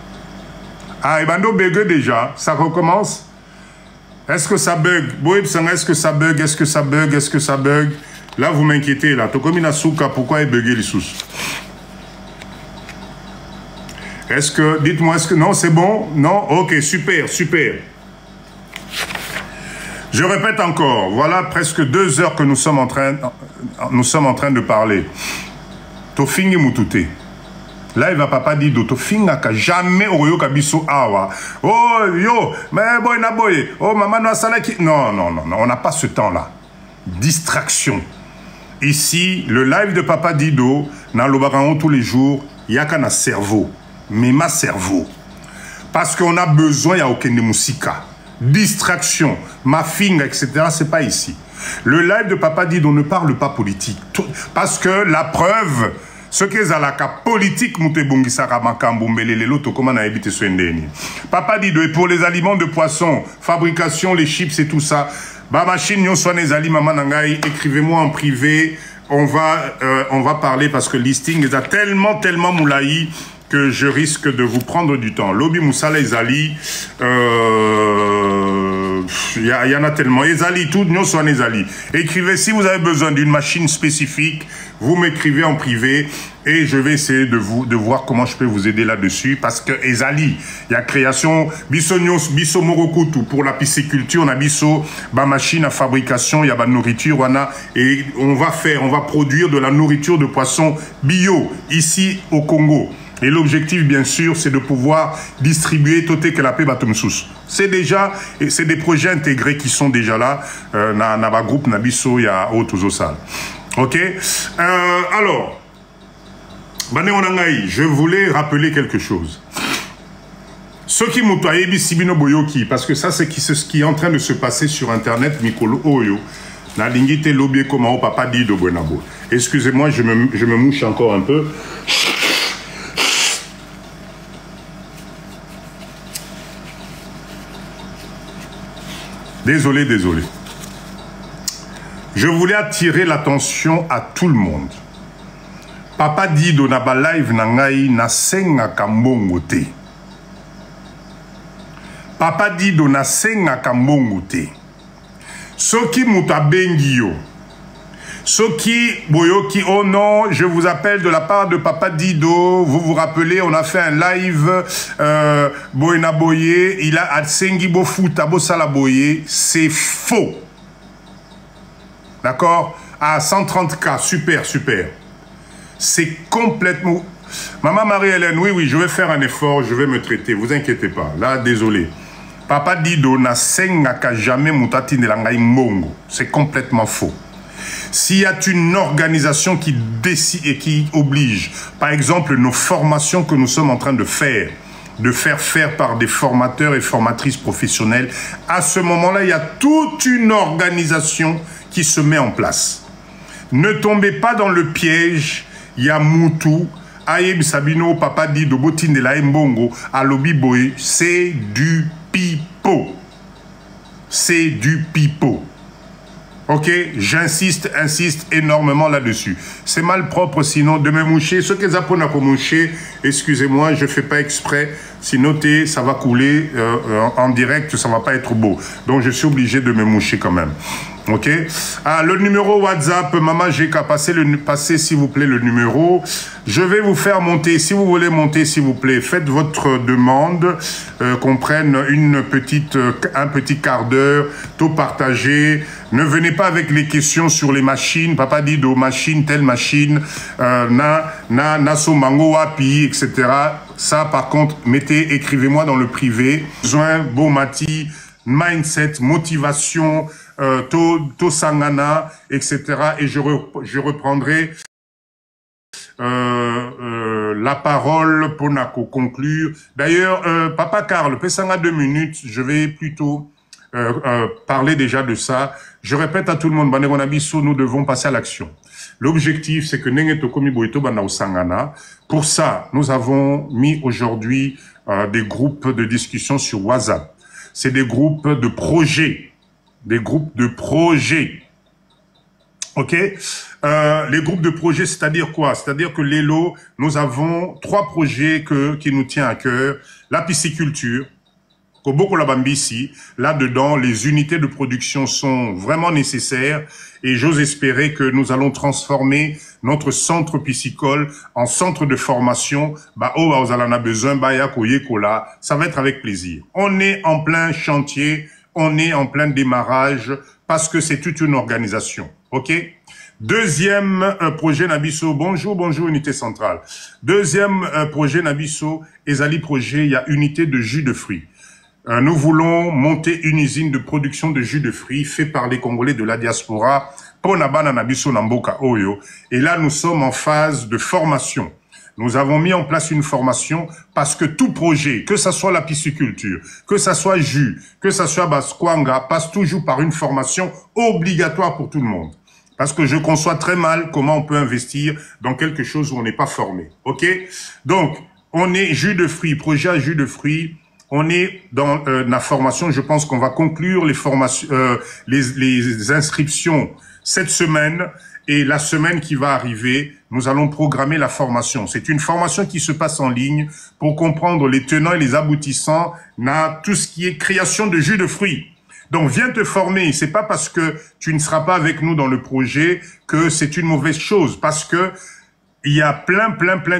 Ah, et bando bug déjà, ça recommence. Est-ce que ça bug? Est-ce que ça bug? Est-ce que ça bug? Est-ce que ça bug? Là, vous m'inquiétez, là. Tokomina Souka, pourquoi est bugué les sous? Est-ce que... Dites-moi, est-ce que... Non, c'est bon? Non? Ok, super, super. Je répète encore. Voilà presque 2 heures que nous sommes en train de parler. Tofingi Mutute. Là, il va papa dire Tofinga ka jamais Oroyo Kabiso Awa. Oh, yo, mais boy na boy. Oh, maman na salaki. Non, non, non, non, on n'a pas ce temps-là. Distraction. Ici, le live de Papa Dido, dans le baran tous les jours, il n'y a qu'un cerveau. Mais ma cerveau. Parce qu'on a besoin, il n'y a aucune musica. Distraction, ma finga, etc. Ce n'est pas ici. Le live de Papa Dido ne parle pas politique. Parce que la preuve, ce que Zalaka politique, Papa Dido, et pour les aliments de poisson, fabrication, les chips et tout ça, bah machine yon soit les ali maman nangai, écrivez-moi en privé, on va parler parce que le listing est tellement moulaï que je risque de vous prendre du temps. Lobby Moussala Ezali, il y en a tellement. Ezali, tout, nous sommes Ezali. Écrivez, si vous avez besoin d'une machine spécifique, vous m'écrivez en privé et je vais essayer de voir comment je peux vous aider là-dessus parce que Ezali, il y a création, bisognos, biso morokutu pour la pisciculture, on a biso, ba machine à fabrication, il y a ba nourriture, et on va produire de la nourriture de poissons bio ici au Congo. Et l'objectif, bien sûr, c'est de pouvoir distribuer Toté Kelapé Batumsous. C'est déjà, c'est des projets intégrés qui sont déjà là. Dans groupe Nabiso, il y a Otozosal. Ok? Alors, je voulais rappeler quelque chose. Ceux qui m'ont taillé Sibino Boyoki, parce que ça, c'est ce qui est en train de se passer sur Internet, Mikolo Oyo, na lingite lobby comme au Papa Dido Buenabo. Excusez-moi, je me mouche encore un peu. Désolé, désolé. Je voulais attirer l'attention à tout le monde. Papa Dido na ba live nangai na senga kambongote. Papa Dido na senga kambongote. Soki Mutabengio. Soki Boyoki, oh non, je vous appelle de la part de Papa Dido. Vous vous rappelez, on a fait un live Boyena Boye. Il a Atsengi Bofuta Bosala Boye. C'est faux. D'accord? À 130K, super, super. C'est complètement... Maman Marie-Hélène, oui, je vais faire un effort, je vais me traiter, vous inquiétez pas. Là, désolé. Papa Dido n'a sengaka jamais mutati nelangai mbongo. C'est complètement faux. S'il y a une organisation qui décide et qui oblige, par exemple, nos formations que nous sommes en train de faire par des formateurs et formatrices professionnelles, à ce moment-là, il y a toute une organisation qui se met en place. Ne tombez pas dans le piège, il y a Moutou, Aïe Sabino, Papa Dido, Botine de la Mbongo, Alobi Boy, c'est du pipeau. C'est du pipeau. Ok, insiste énormément là-dessus. C'est mal propre sinon de me moucher. Ce que Zapona pour moucher, excusez-moi, je ne fais pas exprès. Sinon, ça va couler en direct, ça ne va pas être beau. Donc, je suis obligé de me moucher quand même. Ok. Ah, le numéro WhatsApp, Maman GK, passez s'il vous plaît le numéro. Je vais vous faire monter, si vous voulez monter, s'il vous plaît, faites votre demande, qu'on prenne un petit quart d'heure, tout partagé. Ne venez pas avec les questions sur les machines. Papa dit de machine, telle machine, naso mango wapi, etc. Ça, par contre, écrivez-moi dans le privé. Besoin, Bomati, mindset, motivation, to sangana, etc. Et je reprendrai la parole pour conclure. D'ailleurs, Papa Karl, Pessanga 2 minutes, je vais plutôt parler déjà de ça. Je répète à tout le monde, nous devons passer à l'action. L'objectif, c'est que pour ça, nous avons mis aujourd'hui des groupes de discussion sur WhatsApp. C'est des groupes de projets. Des groupes de projets. Ok? Les groupes de projets, c'est-à-dire quoi? C'est-à-dire que l'ELO, nous avons 3 projets qui nous tiennent à cœur. La pisciculture, Koboko Labambisi, là-dedans, les unités de production sont vraiment nécessaires et j'ose espérer que nous allons transformer notre centre piscicole en centre de formation. Bah, oh, vous en a besoin, bah, ça va être avec plaisir. On est en plein chantier, on est en plein démarrage parce que c'est toute une organisation. Ok? Deuxième projet Nabiso, bonjour unité centrale. Deuxième projet Nabiso, Ezali projet, il y a unité de jus de fruits. Nous voulons monter une usine de production de jus de fruits fait par les Congolais de la diaspora pour Nabana Nabiso Namboka Oyo. Et là, nous sommes en phase de formation. Nous avons mis en place une formation parce que tout projet, que ça soit la pisciculture, que ça soit jus, que ça soit Baskwanga, passe toujours par une formation obligatoire pour tout le monde. Parce que je conçois très mal comment on peut investir dans quelque chose où on n'est pas formé. Ok? Donc, on est jus de fruits, projet à jus de fruits. On est dans la formation. Je pense qu'on va conclure les formations, les inscriptions cette semaine. Et la semaine qui va arriver, nous allons programmer la formation. C'est une formation qui se passe en ligne pour comprendre les tenants et les aboutissants à tout ce qui est création de jus de fruits. Donc, viens te former. C'est pas parce que tu ne seras pas avec nous dans le projet que c'est une mauvaise chose. Parce que il y a plein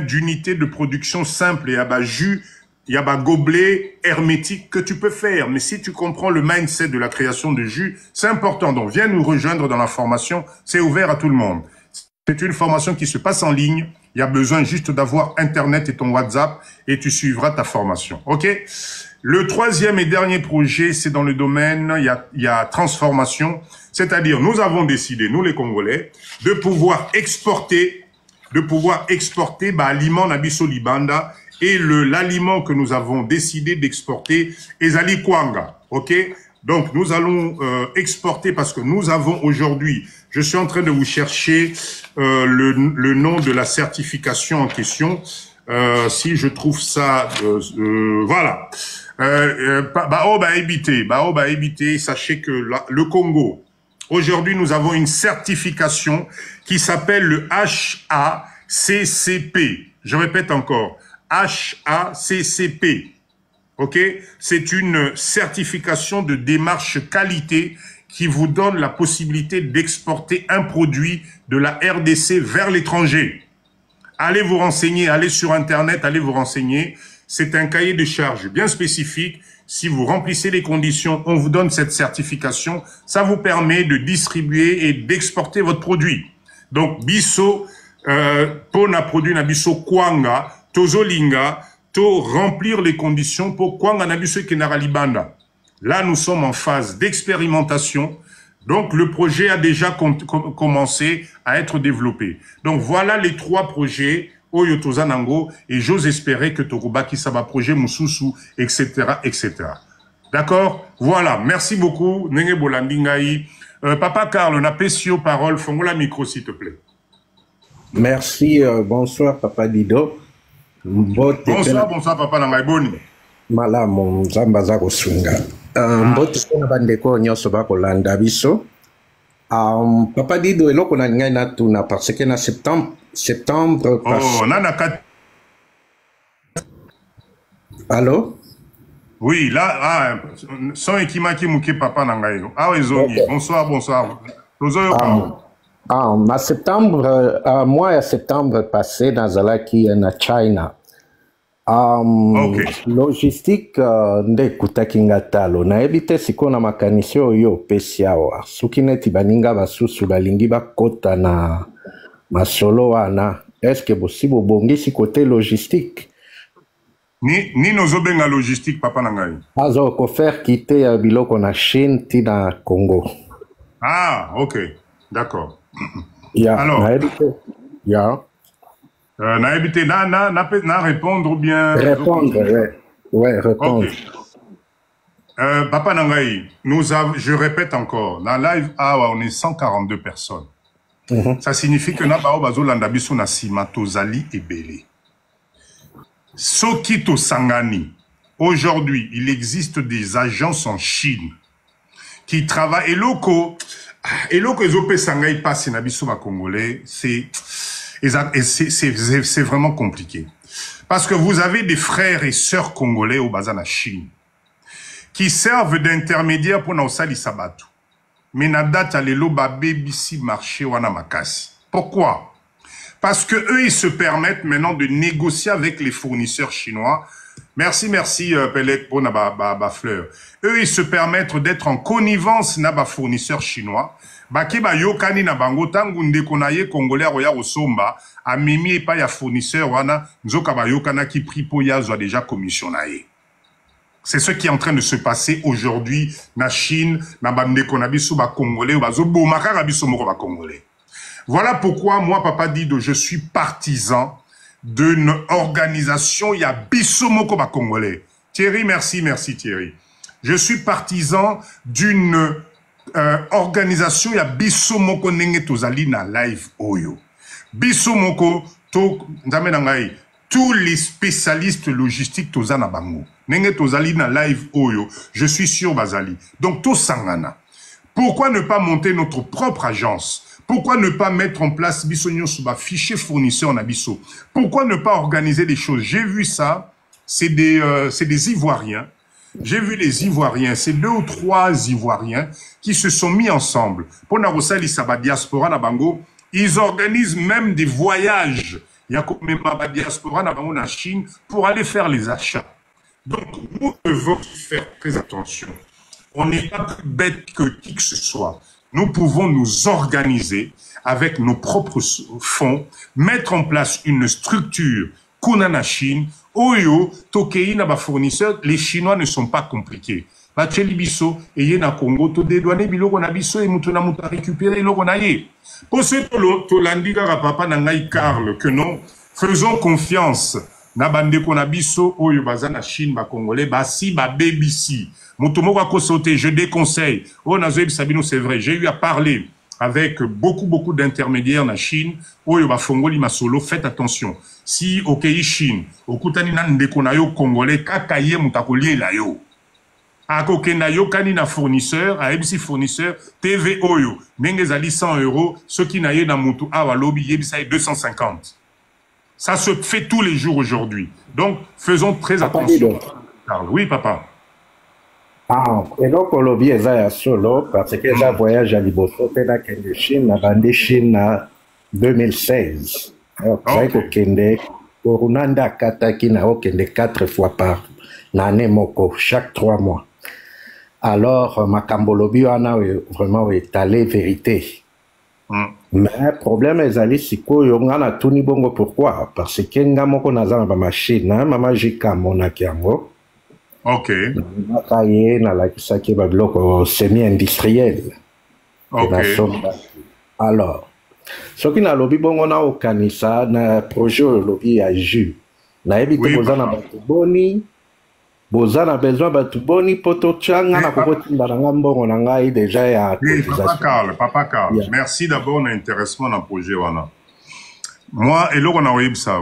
d'unités de production simples et à bas jus. Il y a un gobelet hermétique que tu peux faire. Mais si tu comprends le mindset de la création de jus, c'est important. Donc, viens nous rejoindre dans la formation. C'est ouvert à tout le monde. C'est une formation qui se passe en ligne. Il y a besoin juste d'avoir Internet et ton WhatsApp et tu suivras ta formation. OK? Le troisième et dernier projet, c'est dans le domaine, il y a transformation. C'est-à-dire, nous avons décidé, nous les Congolais, de pouvoir exporter aliment Nabiso Libanda. Et l'aliment que nous avons décidé d'exporter, Ezali Kwanga, ok? Donc, nous allons exporter parce que nous avons aujourd'hui, je suis en train de vous chercher le nom de la certification en question. Si je trouve ça, voilà. Baoba Ebité, sachez que le Congo, aujourd'hui, nous avons une certification qui s'appelle le HACCP. Je répète encore. HACCP, ok? C'est une certification de démarche qualité qui vous donne la possibilité d'exporter un produit de la RDC vers l'étranger. Allez vous renseigner, allez sur Internet, allez vous renseigner. C'est un cahier de charges bien spécifique. Si vous remplissez les conditions, on vous donne cette certification. Ça vous permet de distribuer et d'exporter votre produit. Donc, biso, pona produit na biso kwanga, tozolinga, to remplir les conditions pour kwanga na biso kenaralibanda. Là, nous sommes en phase d'expérimentation. Donc, le projet a déjà commencé à être développé. Donc, voilà les 3 projets Oyo Tozanango, et j'ose espérer que Tokubaki Saba projet Moussousou, etc., etc. D'accord? Voilà. Merci beaucoup. Nenge Bolandingaï. Papa Karl, on a Pessio parole. Fongola micro, s'il te plaît. Merci. Bonsoir, Papa Dido. Bonsoir, Papa Nangaiboni. Malamu, Zambaza Kosunga. Mbote na bandeko nyonso bakolanda biso. Papa Dido eloko na ngai na tuna parce que na septembre oh nana kat. Allô? Oui, là son ekimaki muke papa na ngai. Ah ezongi. Okay. Bonsoir. Na septembre mois ya septembre passé nazalaki na China. Okay. Logistique nde kutaki nga talo nayebi te sikoyo na makanisi oyo opesi awa soki neti baninga basusu balingi bakota na masolo wana eske bosi bobongisi kote logistique ni nozobenga logistique papa na ngai azo kofaire kite biloko na Chine ti na Congo. Ah ok, d'accord. Alors nayebi te na répondre ou bien... Répondre, ouais, répondre. Okay. Papa Nangaï, je répète encore, dans live, on est 142 personnes. Ça signifie que Nabao Bazo Landabiso Nasima, Tozali et Belé. Sokito Sangani, aujourd'hui, il existe des agences en Chine qui travaillent. Eloko Ezope Sangaï passe Nabiso Congolais, c'est vraiment compliqué. Parce que vous avez des frères et sœurs congolais au Bazana Chine qui servent d'intermédiaire pour Naosali Sabatou. Mais na date à l'élo babébisi marché wana makasi. Pourquoi? Parce que eux ils se permettent maintenant de négocier avec les fournisseurs chinois. Merci Pelek pour na ba fleur. Eux ils se permettent d'être en connivence na ba fournisseurs chinois. Baki ba yokani na bango tangu ndeko na ye congolais roya osomba a mimi et pas ya fournisseur wana nzoka ba yokana ki pripo ya zo déjà commission na ye. C'est ce qui est en train de se passer aujourd'hui na Chine na bandeko na biso ba congolais ba zo bomaka na biso moko ba congolais. Voilà pourquoi moi Papa Dido je suis partisan d'une organisation ya biso moko ba congolais. Thierry merci Thierry. Je suis partisan d'une organisation ya biso moko nenge tozali na live oyo. Biso moko to ndame na ngai tous les spécialistes logistiques tozana bango. Nenge tozali na live oyo, je suis sûr bazali. Donc to sangana. Pourquoi ne pas monter notre propre agence? Pourquoi ne pas mettre en place biso nyonso ba fichier fournisseur na biso? Pourquoi ne pas organiser des choses? J'ai vu ça, c'est des Ivoiriens. J'ai vu les Ivoiriens, c'est 2 ou 3 Ivoiriens qui se sont mis ensemble. Pour Narosali Saba Diaspora na Bango, ils organisent même des voyages. Il y a comme même la diaspora na Bango na Chine pour aller faire les achats. Donc, nous devons faire très attention. On n'est pas plus bête que qui que ce soit. Nous pouvons nous organiser avec nos propres fonds, mettre en place une structure Kunana Chine. Oyo, Tokei na ba fournisseurs, les Chinois ne sont pas compliqués. Bacheli biso, et na Congo, to dédouaner biloko na biso, et moutona mouta récupérer loko na ye. Pour ce to landiga papa na ngai Karl, que non, faisons confiance. Na bande ko na biso, oyo bazana Chine, ba Congolais, ba si, ba BBC. Moutomo wa kosote, je déconseille. Oh, nazoe Sabino, c'est vrai, j'ai eu à parler avec beaucoup d'intermédiaires en Chine. Oyo ba fongoli masolo, faites attention. Si okei Chine, okutani na ndeko na yo congolais kakaye mutakolie la yo. Akoke na yo kani na fournisseur, a ebisi fournisseur TV oyo, ndenge zali 100 €, ceux qui na ye na mutu awa lobi yebisa 250. Ça se fait tous les jours aujourd'hui. Donc faisons très attention. Carl. Oui papa. Ah, et donc, on lobby est solo parce que j'ai voyage à Liboso, dans la Chine, à Chine en 2016. Alors, j'ai Kende, Corunanda Kataki na Okende 4 fois par l'année moko, chaque 3 mois. Alors, ma Kambolobi a vraiment étalé vérité. Mais le problème est allé si on a tout ni bongo pourquoi? Parce que nga moko naza na machine, mama jika mona kiango. Ok. Na la kisaki ba bloc semi-industriel. Ok. Alors, ce qui na lobby bongo na okanisa na projet lobby à jus. Na ebite bozana batuboni. Bozana besoin batuboni poto changa na kokotinda na ngambongo na ngai déjà ya cotisation. Papa Carl, yeah. Merci d'abord na intéressement na projet wana. Moi eloko na oyebisa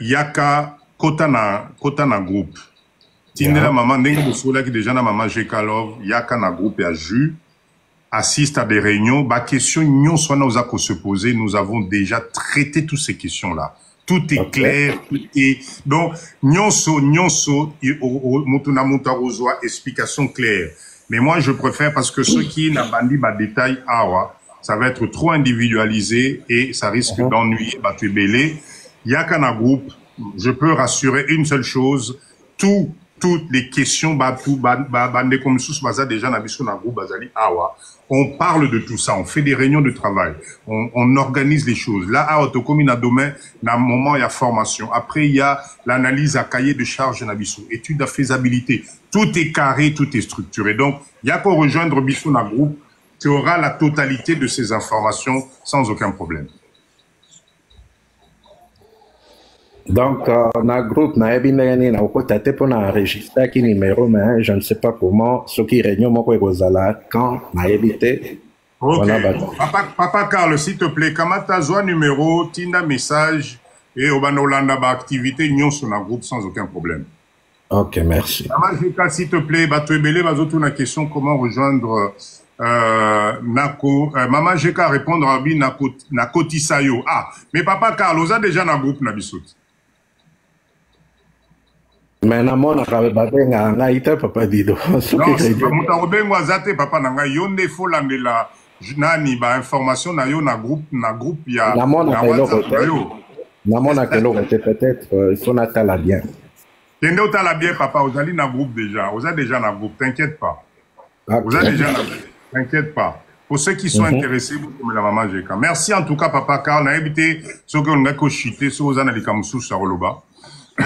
yaka kota na groupe. Tindela maman ndenge bosola ki déjà na maman Jekalov yaka na groupe ya jus assiste à des réunions ba question nyonso wana oza ko se poser, nous avons déjà traité toutes ces questions là. Tout est clair, tout est... Donc, nyonso, mutuna mutarozwa, explication claire. Mais moi, je préfère parce que ceux qui n'ont pas dit détail, ça va être trop individualisé et ça risque d'ennuyer, batubélé. Yakana groupe, je peux rassurer une seule chose, toutes les questions, déjà on parle de tout ça, on fait des réunions de travail, on organise les choses. Là, à Autocomina domaine, dans un moment, il y a formation. Après, il y a l'analyse à cahier de charge Nabiso, étude de faisabilité. Tout est carré, tout est structuré. Donc, il y a qu'à rejoindre Bissou dans le groupe, tu auras la totalité de ces informations sans aucun problème. Donc, on a un groupe, on a pour enregistrer qui numéro, mais je ne sais pas comment, ceux qui réunion, quand on a évité. Ok. Papa Carl, s'il te plaît, Kamata Zoa numéro, Tinda message, et Obanolanda ba activité, nous sur un groupe sans aucun problème. Ok, merci. Maman Jeka, s'il te plaît, Batoebele, la question, comment rejoindre Nako. Maman Jeka répondre à Bi Nako Tisayo. Ah, mais Papa Carl, vous avez déjà un groupe Nabisout. Mais non, papa Dido. Non, c'est papa nanga yonde faut landela nani ba information na yo na groupe ya na peut-être il faut natala bien. Kende otala bien papa, vous allez na groupe déjà. Vous êtes déjà na groupe, t'inquiète pas. Okay. Vous êtes déjà na groupe, t'inquiète pas. Pour ceux qui sont intéressés, vous pouvez la maman Jeka. Merci en tout cas papa Carl, na évité ce que on a ko chité, ce vous avez kamusu saroloba.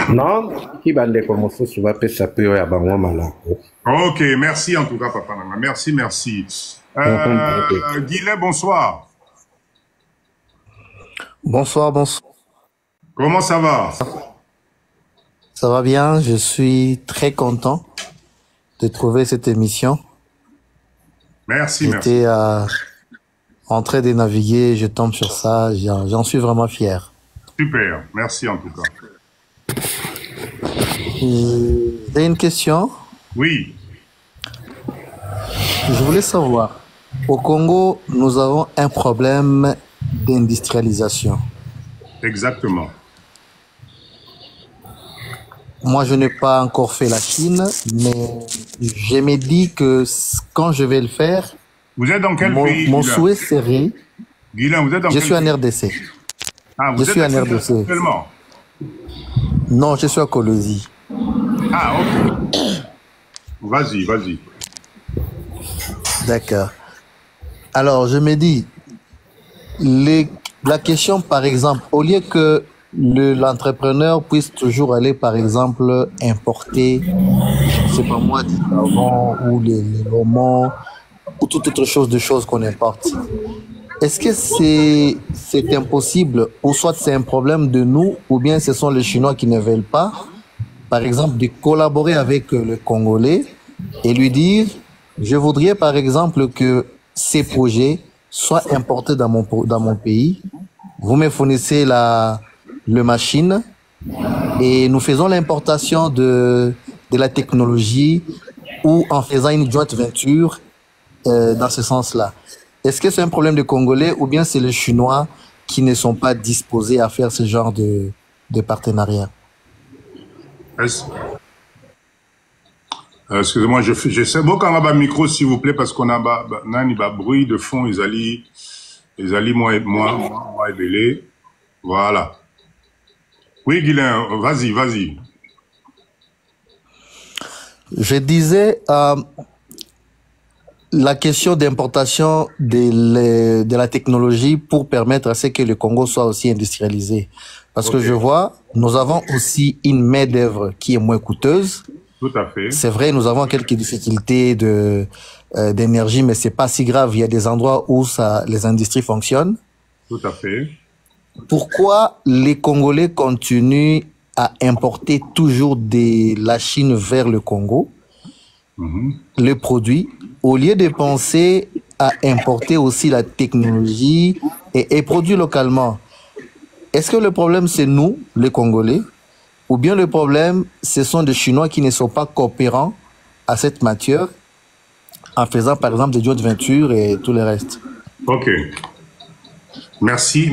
Non, qui va aller comme ça, ça va passer peu à bango malako. Ok, merci en tout cas, papa. Merci. Guilet, bonsoir. Bonsoir. Comment ça va? Ça va bien, je suis très content de trouver cette émission. Merci. J'étais en train de naviguer, je tombe sur ça, j'en suis vraiment fier. Super, merci en tout cas. J'ai une question. Oui. Je voulais savoir, au Congo, nous avons un problème d'industrialisation. Exactement. Moi, je n'ai pas encore fait la Chine, mais je me dis que quand je vais le faire, vous êtes dans quel pays? Mon souhait serait... Guilain, vous êtes dans je quel suis pays? en RDC. Ah, vous êtes en RDC. Actuellement? Non, je suis à Colosie. Ah, ok. Vas-y. D'accord. Alors, je me dis, la question, par exemple, au lieu que l'entrepreneur puisse toujours aller, par exemple, importer, je ne sais pas moi, des savons ou les romans ou toute autre chose de choses qu'on importe. Est-ce que c'est impossible, ou soit c'est un problème de nous, ou bien ce sont les Chinois qui ne veulent pas, par exemple, de collaborer avec le Congolais et lui dire, je voudrais par exemple que ces projets soient importés dans mon pays, vous me fournissez le machine et nous faisons l'importation de la technologie ou en faisant une joint venture dans ce sens-là. Est-ce que c'est un problème de Congolais ou bien c'est les Chinois qui ne sont pas disposés à faire ce genre de partenariat? Excusez-moi, j'essaie. Bon, quand on a un micro, s'il vous plaît, parce qu'on a un bruit de fond, ils allaient moi et Bélé. Voilà. Oui, Guilain, vas-y. Je disais, la question d'importation de la technologie pour permettre à ce que le Congo soit aussi industrialisé. Parce que je vois, nous avons aussi une main-d'œuvre qui est moins coûteuse. Tout à fait. C'est vrai, nous avons quelques difficultés d'énergie, mais c'est pas si grave. Il y a des endroits où les industries fonctionnent. Tout à fait. Pourquoi les Congolais continuent à importer toujours de la Chine vers le Congo, les produits, au lieu de penser à importer aussi la technologie et produire localement? Est-ce que le problème, c'est nous, les Congolais, ou bien le problème, ce sont des Chinois qui ne sont pas coopérants à cette matière en faisant, par exemple, des joint ventures et tout le reste? Ok. Merci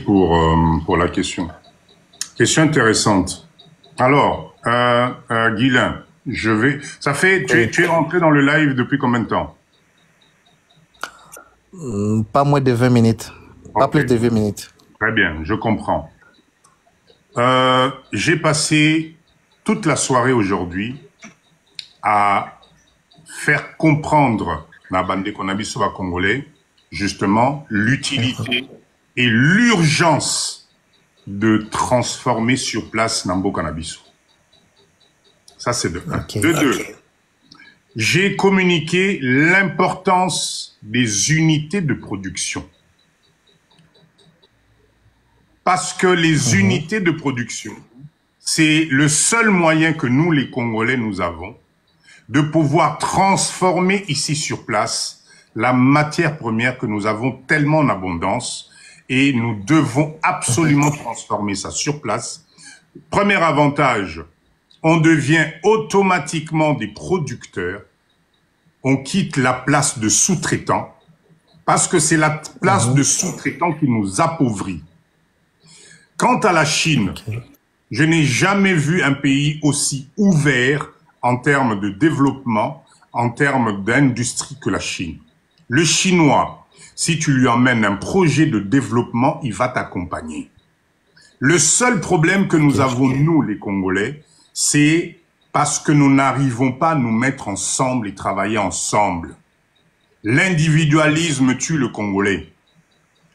pour la question. Question intéressante. Alors, Guilain, tu es rentré dans le live depuis combien de temps? Pas moins de 20 minutes. Pas plus de 20 minutes. Très bien, je comprends. J'ai passé toute la soirée aujourd'hui à faire comprendre la bande Konabiso congolais, justement, l'utilité et l'urgence de transformer sur place Nambo Canabiso. Ça, c'est de un. Okay. De deux, j'ai communiqué l'importance des unités de production. Parce que les unités de production, c'est le seul moyen que nous, les Congolais, nous avons de pouvoir transformer ici sur place la matière première que nous avons tellement en abondance et nous devons absolument transformer ça sur place. Premier avantage, on devient automatiquement des producteurs, on quitte la place de sous-traitant parce que c'est la place de sous-traitant qui nous appauvrit. Quant à la Chine, je n'ai jamais vu un pays aussi ouvert en termes de développement, en termes d'industrie que la Chine. Le Chinois, si tu lui emmènes un projet de développement, il va t'accompagner. Le seul problème que nous avons, nous, les Congolais, c'est parce que nous n'arrivons pas à nous mettre ensemble et travailler ensemble. L'individualisme tue le Congolais.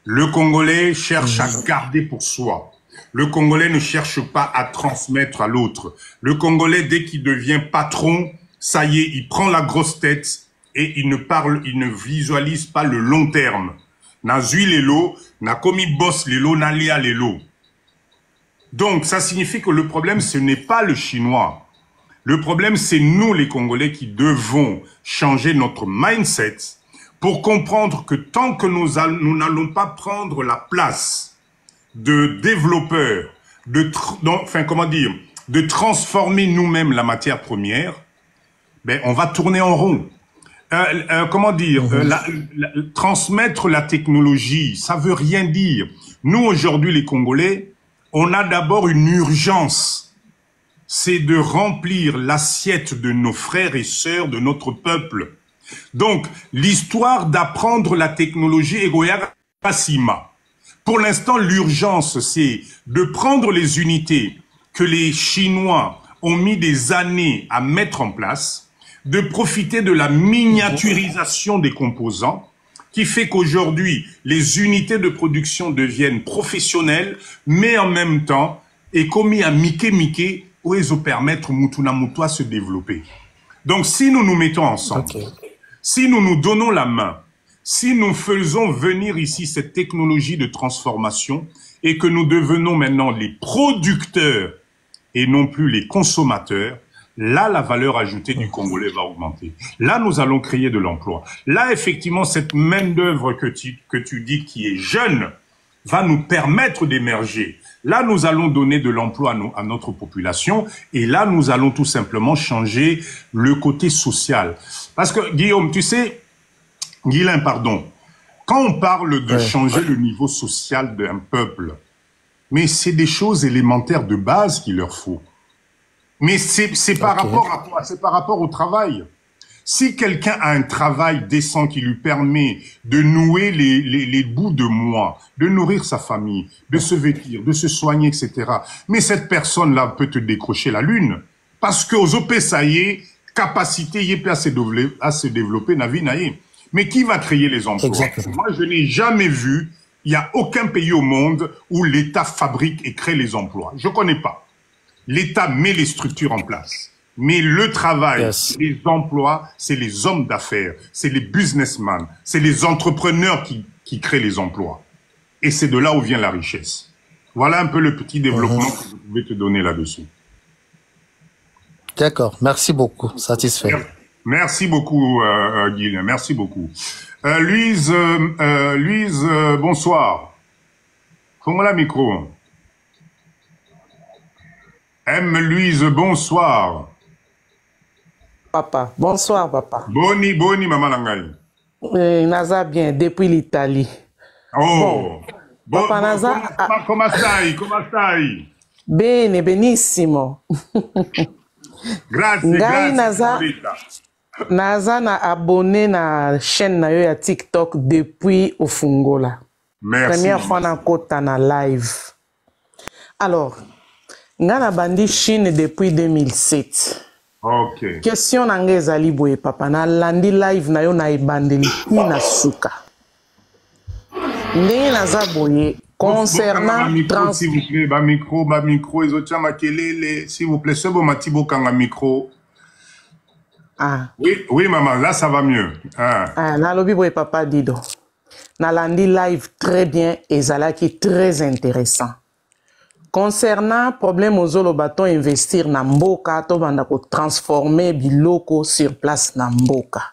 Le Congolais cherche à garder pour soi. Le Congolais ne cherche pas à transmettre à l'autre. Le Congolais, dès qu'il devient patron, ça y est, il prend la grosse tête et il ne visualise pas le long terme. Na zui lelo, na komi boss lelo, na lia lelo. Donc, ça signifie que le problème, ce n'est pas le Chinois. Le problème, c'est nous, les Congolais, qui devons changer notre mindset pour comprendre que tant que nous n'allons pas prendre la place de développeurs, de transformer nous-mêmes la matière première, ben, on va tourner en rond. Transmettre la technologie, ça veut rien dire. Nous, aujourd'hui, les Congolais, on a d'abord une urgence. C'est de remplir l'assiette de nos frères et sœurs, de notre peuple. Donc, l'histoire d'apprendre la technologie est Goya Passima. Pour l'instant, l'urgence, c'est de prendre les unités que les Chinois ont mis des années à mettre en place, de profiter de la miniaturisation des composants, qui fait qu'aujourd'hui, les unités de production deviennent professionnelles, mais en même temps, et commis à Mike, où ils ont permettre Mutuna Mutua se développer. Donc, si nous nous mettons ensemble, si nous nous donnons la main, si nous faisons venir ici cette technologie de transformation et que nous devenons maintenant les producteurs et non plus les consommateurs, là, la valeur ajoutée du Congolais va augmenter. Là, nous allons créer de l'emploi. Là, effectivement, cette main-d'œuvre que tu dis qui est jeune va nous permettre d'émerger. Là, nous allons donner de l'emploi à notre population et là, nous allons tout simplement changer le côté social. Parce que, Guillaume, tu sais, Guilain, pardon, quand on parle de changer le niveau social d'un peuple, mais c'est des choses élémentaires de base qu'il leur faut. Mais c'est par rapport à quoi? C'est par rapport au travail. Si quelqu'un a un travail décent qui lui permet de nouer les bouts de mois, de nourrir sa famille, de se vêtir, de se soigner, etc. Mais cette personne-là peut te décrocher la lune. Parce qu'aux OP, ça y est, capacité y est à se développer, mais qui va créer les emplois? Exactement. Moi, je n'ai jamais vu, il n'y a aucun pays au monde où l'État fabrique et crée les emplois. Je ne connais pas. L'État met les structures en place. Mais le travail, les emplois, c'est les hommes d'affaires, c'est les businessmen, c'est les entrepreneurs qui créent les emplois. Et c'est de là où vient la richesse. Voilà un peu le petit développement que je pouvais te donner là-dessus. D'accord, merci beaucoup, satisfait. Merci beaucoup, Guil, merci beaucoup. Louise, bonsoir. Comment la micro? Louise, bonsoir. Papa, bonsoir, papa. Boni, maman Langai. Naza bien, depuis l'Italie. Oh, papa Naza. Comment stai? Bene, benissimo. Grazie, Naza na abonné na chaîne na yo ya TikTok depuis Ofungola. Merci. Première fois na kota na live. Alors, ngana bandi Chine depuis 2007. Ok. Question na nga ezali boye papa na landi live na yo na ebandeli na suka. Ndenge naza boye concernant s'il vous plaît, micro, s'il vous plaît, ce bon matibo kanga micro. Ah. Oui, maman, là ça va mieux. Na lobi boye papa Dido. Na landi live très bien ezalaki très intéressant. Concernant problème aux olobaton investir na mboka to banda ko transformer biloko sur place na mboka.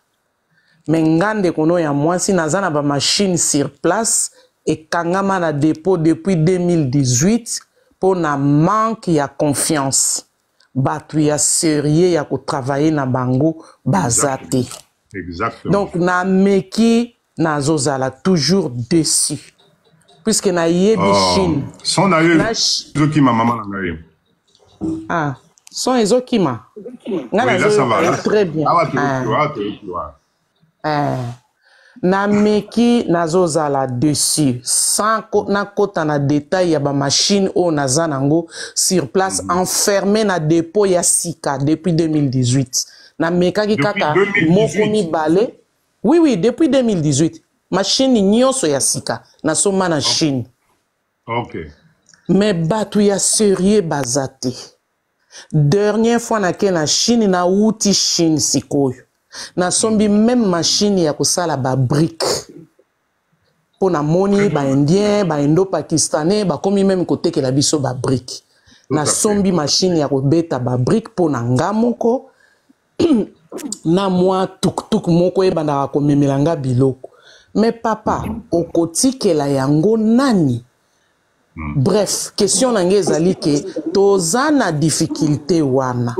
Mengande kono ya mwasi nazana ba machine sur place et kangama na dépôt depuis 2018 pour na manque ya confiance. Batu ya sérieux ya ko travailler na bango bazate. Exactement. Donc na meki na zozala toujours dessus. Puisque na yebi Chine. Son na ezokima maman nangaye. Ah, son ezokima. Ngana là ça va. Très bien. Na meki na zozala dessus. Sans na kota na détail ya ba machine o na zanango sur place enfermé na dépôt ya sika depuis 2018. Na mekaki kaka moko mibale. Oui, depuis 2018. Machine nyonso ya sika na soma na Chine. Ok. Mais batu ya sérieux bazate. Dernière fois na ke na Chine na uti Chine sikoyo. Na sombi même machine ya kosala ba brique. Po na moni ba indien, ba indo pakistanais, ba komi même côté ke la biso ba brique. Na sombi machine ya kobeta ba brique po na ngamoko. Na moi tuk moko e banda ko memelanga biloko. Mais papa, okotikela yango nani? Bref, question nange ezali ke toza na difficulté wana.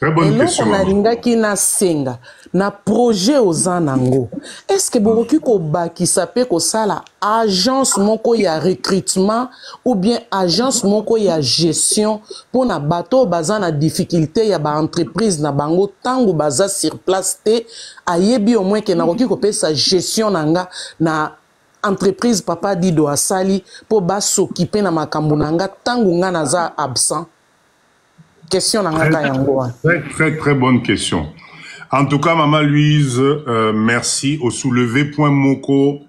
Très bonne question. Na lingaki na senga na projet ozanango. Est-ce que bokoki ko bakisa pe ko sala agence moko ya recrutement ou bien agence moko ya gestion pour na bato baza na difficulté ya ba entreprise na bango tango baza sur place te ayebi au moins ke na koki ko pesa gestion nanga na entreprise papa Dido asali pour ba s'occuper na makambo nanga tango nga naza absent. Question nanga yango. Très bonne question. En tout cas, maman Louise, merci au soulevé point moko.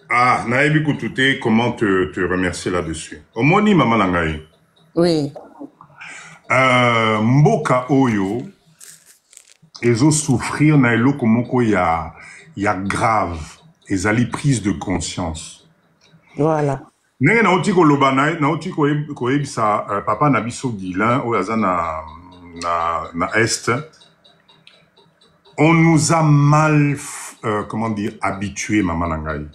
Ah, naebi kutute, comment te remercier là-dessus. Omoni maman Langai. Oui. Mboka oyo ezo souffrir na eloko moko ya grave, ezali prise de conscience. Voilà. Nenge na oti koloba na oti koyebisa papa na biso Guilin oyo aza na Est. On nous a mal, comment dire, habitués, maman Langai.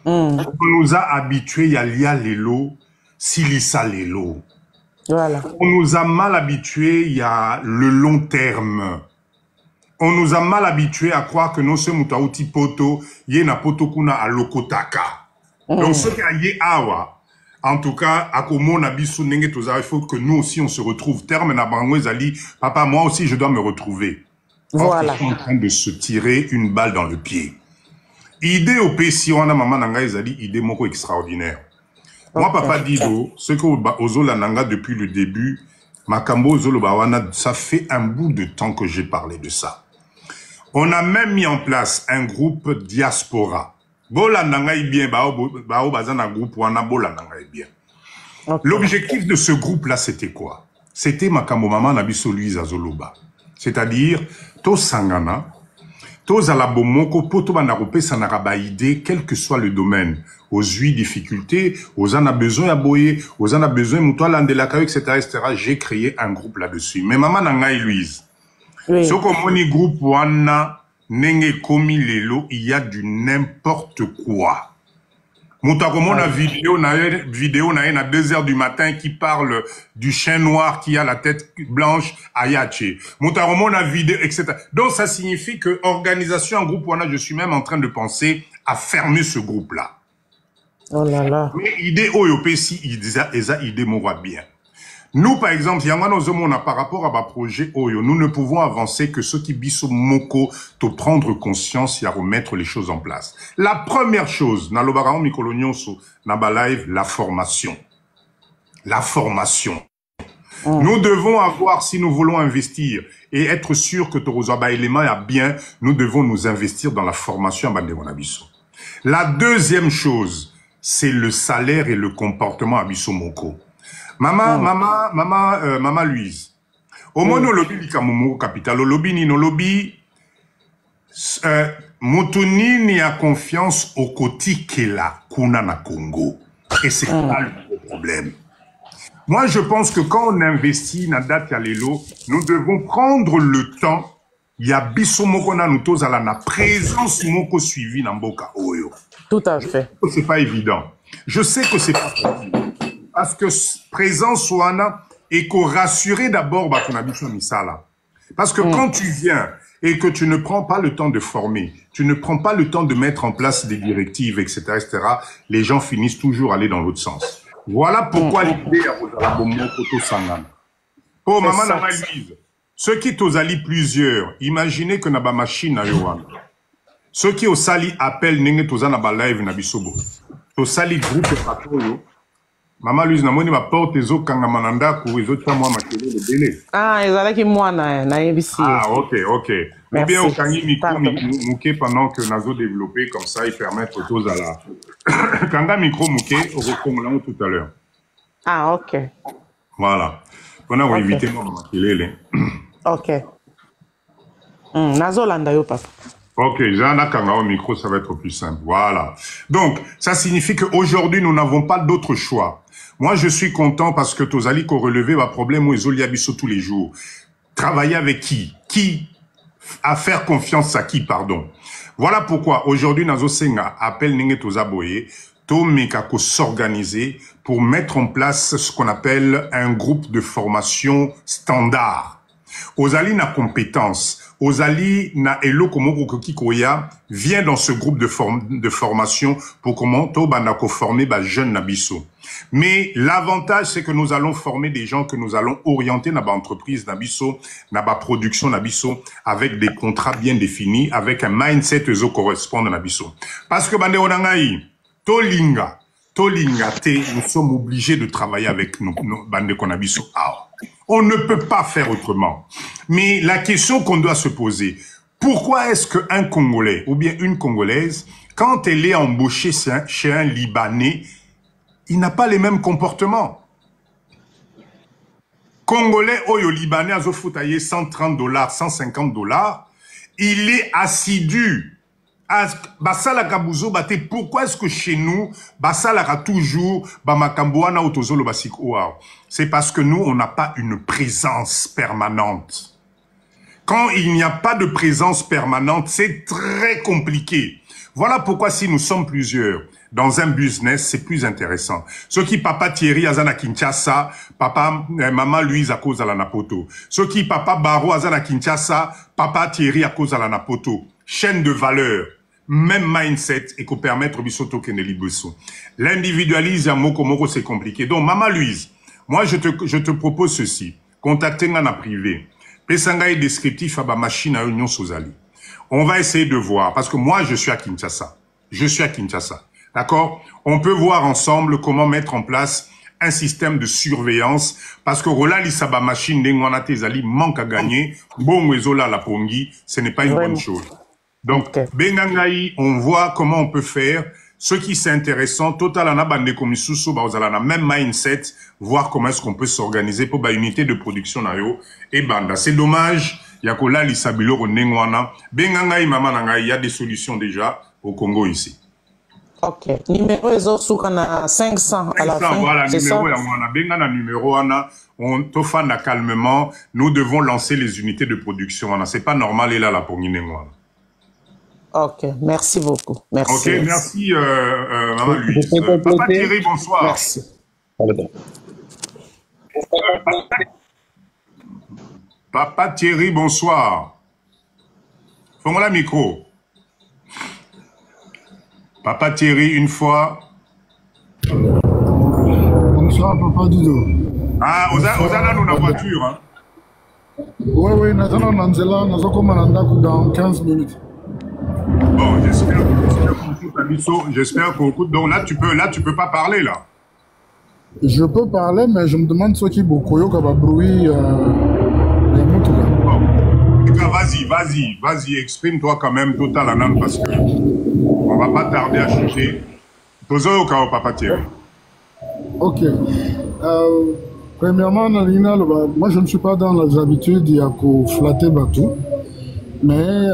On nous a habitués, Yalia Lelo, Silissa Lelo. Voilà. On nous a mal habitués, il y a le long terme. On nous a mal habitués à croire que non seulement Moutaouti Poto, Yé na Poto Kuna à Lokotaka. Donc, ce qui a yé awa, En tout cas, à Komo Nabisu Nenge Toza, il faut que nous aussi on se retrouve. Terme na bango ezali, papa, moi aussi je dois me retrouver. Voilà. Ils sont en train de se tirer une balle dans le pied. Idée au PC, on a maman nanga ezali, idée moko extraordinaire. Moi, papa Dido, ce que Ozola Nanga depuis le début, Makambo Ozolo Bawana, ça fait un bout de temps que j'ai parlé de ça. On a même mis en place un groupe diaspora. Bola Nanga est bien, Bao Bazana groupe Wana Bola Nanga est bien. L'objectif de ce groupe-là, c'était quoi? C'était Makambo Maman Nabiso Louise Azoloba. C'est-à-dire, To Sangana, To Zalabomoko, Poto Banarope Sanaraba idée, quel que soit le domaine. Aux huit difficultés, aux en a besoin à boyer, aux en a besoin, Moutoua Landelaka, etc., etc. J'ai créé un groupe là-dessus. Mais Maman Nanga et Louise. Oui. Ce qu'on dit groupe Wana, Nenge Komi Lelo, il y a du n'importe quoi. Moutakomon a vidéo na 2 heures du matin qui parle du chien noir qui a la tête blanche à Yaché. Moutakomon a vidéo, etc. Donc ça signifie que organisation en groupe Wana, je suis même en train de penser à fermer ce groupe-là. Oh là là. Mais idée OYOPC, idée m'aura bien. Nous, par exemple, par rapport à ma projet Oyo, nous ne pouvons avancer que ceux qui biso moko te prendre conscience et à remettre les choses en place. La première chose, na lobarao mikolonyoso, na ba live, la formation. La formation. Nous devons avoir, si nous voulons investir et être sûr que Torozaba élément est bien, nous devons nous investir dans la formation à Bandemonabiso. La deuxième chose, c'est le salaire et le comportement à biso moko. Maman Louise. Au moins, le lobby Likamomo capital, le lobby ni no lobby, Motoni ni a confiance au côté Kela, Kuna na Congo. Et c'est pas le problème. Moi, je pense que quand on investit dans date Yalelo, nous devons prendre le temps. Il y a biso moko na nutos ala na présence moko suivi na mboka oyo. Tout à fait. C'est pas évident. Je sais que c'est pas facile. Parce que présence Ouana et qu'on rassurer d'abord Misala. Parce que quand tu viens et que tu ne prends pas le temps de former, tu ne prends pas le temps de mettre en place des directives, etc., etc., les gens finissent toujours à aller dans l'autre sens. Voilà pourquoi l'idée à Koto Sangana. Oh, maman n'a pas Louise. Ceux qui t'osali plusieurs, imaginez que naba machine à Yohan. Ceux qui au sali appellent Nenge Tozana ba live na bisobo. Au sali groupe Patoyo. Maman Louise, namoni ma porte ezo kanga mananda ku ezo twa moi makele le délai. Ah, ezalaki mwana na yebisi. Ah, OK. Ou bien au kangi micro mouké pendant que nazo développé comme ça, il permet aux choses à la. Kanga micro mouké au reconnaissant tout à l'heure. Ah, OK. Voilà. On a évité moi makele. OK. Nazo landa yo papa. OK, j'ai un kanga au micro, ça va être plus simple. Voilà. Donc, ça signifie qu'aujourd'hui, nous n'avons pas d'autre choix. Moi, je suis content parce que Tozali qu'on relevé ma problème où Zoliabiso tous les jours. Travailler avec qui? À faire confiance à qui, pardon. Voilà pourquoi aujourd'hui, Nazo Senga appelle Nenge Tozaboye, Tomekako s'organiser pour mettre en place ce qu'on appelle un groupe de formation standard. Ozali na compétence. Ozali na elo komoko kikoya vient dans ce groupe de formation pour comment to bandako former ba jeune nabiso. Mais l'avantage c'est que nous allons former des gens que nous allons orienter na ba entreprise nabiso, na ba production nabiso avec des contrats bien définis, avec un mindset ezo correspondre nabiso. Parce que bande onangai tolinga nous sommes obligés de travailler avec nos bandes konabiso. On ne peut pas faire autrement. Mais la question qu'on doit se poser, pourquoi est-ce qu'un Congolais ou bien une Congolaise, quand elle est embauchée chez un Libanais, il n'a pas les mêmes comportements? Congolais oyo Libanais a foutaillé $130, $150, il est assidu. Basalaka buzo bate, pourquoi est-ce que chez nous basalaka toujours bamakamboana otozolo basik oa? C'est parce que nous on n'a pas une présence permanente. Quand il n'y a pas de présence permanente, c'est très compliqué. Voilà pourquoi si nous sommes plusieurs dans un business, c'est plus intéressant. Ce qui papa Thierry Azana Kinshasa, papa maman Louise à cause de la Napoto. Ce qui papa Baro Azana Kinshasa, papa Thierry à cause de la Napoto. Chaîne de valeur. même mindset et qu'on permettre bisoto keneli beso. L'individualisme à moko c'est compliqué. Donc Maman Louise, moi je te propose ceci. Contactez-moi en privé. Pesanga est descriptif à ma machine à Union Sozali. On va essayer de voir parce que moi je suis à Kinshasa. D'accord? On peut voir ensemble comment mettre en place un système de surveillance parce que Rola Saba machine d'Engwana Tezali manque à gagner. Bon, la pongi, ce n'est pas une bonne chose. Donc, Bengangaï, on voit comment on peut faire. Ce qui c'est intéressant, total en a bandé comme sous vous avez la même mindset, voir comment est-ce qu'on peut s'organiser pour une unité de production nayo et banda. C'est dommage, yakola lisabilo renengwana. Bengangaï mama nangaï, il y a des solutions déjà au Congo ici. Ok. Numéro est 500 à la fin. Voilà, numéro yangwana. Bengana numéro ana, on tofanda calmement. Nous devons lancer les unités de production. C'est pas normal et là la pour Ninengwana. Ok, merci beaucoup. Merci. Ok, merci Maman Louise. Papa Thierry, bonsoir. Merci. Papa Thierry, bonsoir. Fais-moi la micro. Papa Thierry, une fois. Bonsoir, Papa Dido. Ah, Ozana, nous la voiture. Hein? Oui, nous allons dans 15 minutes. Bon, j'espère qu'on écoute. Donc là, tu peux pas parler, là. Je peux parler, mais je me demande ce qui est beaucoup de bruit. Vas-y, exprime-toi quand même total anan parce que on va pas tarder à chercher. Tozo au cas Papa Thierry. Ok. Premièrement, moi je ne suis pas dans les habitudes de flatter Batou. Mais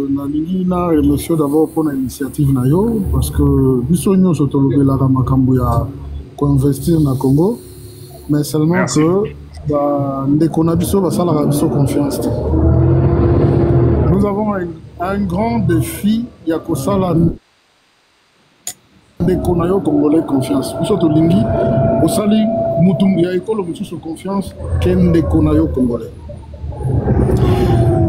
Nalina remercie d'abord pour l'initiative Nayo parce que nous sommes sur le Makambu pour investir dans le Congo, mais seulement merci. Que dès qu'on a besoin de ça, la confiance. Nous avons un grand défi, il y a que ça là. Dès qu'on a eu Congolais confiance, nous sommes au Lingi, au Sali, il y a école où nous sommes confiance, dès qu'on a eu Congolais.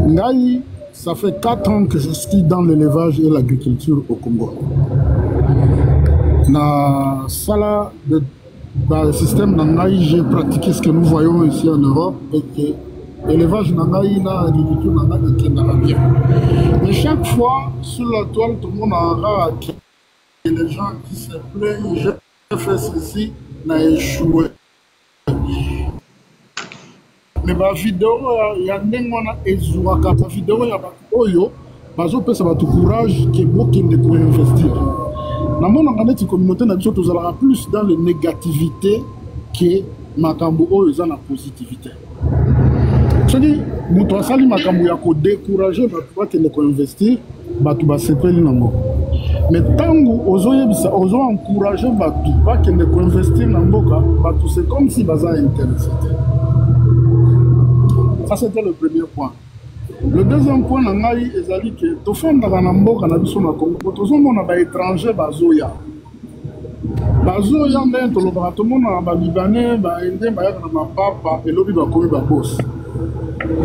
Ngaï, ça fait 4 ans que je suis dans l'élevage et l'agriculture au Congo. Dans le système d'Angaï, j'ai pratiqué ce que nous voyons ici en Europe et que l'élevage d'Angaï, l'agriculture d'Angaï, bien. Mais chaque fois, sur la toile, tout le monde a rare que les gens qui se plaignent, j'ai fait ceci, n'a échoué. Mais la vidéo, il y a des gens qui ont la vidéo, il y a des gens qui ont courage qui ont investir. Dans mon communauté, nous sommes plus dans la négativité que Makambo est dans la positivité. C'est-à-dire, nous avons Makambo décourager les gens investir, mais tant que nous avons encouragé les gens investir dans le c'est comme si nous avons intéressé. Ça, c'était le premier point. Le deuxième point, c'est que tout le monde a des étrangers. Bazoya, tout le monde a des Libanais, des Indiens, des Papa, et l'objet de boss.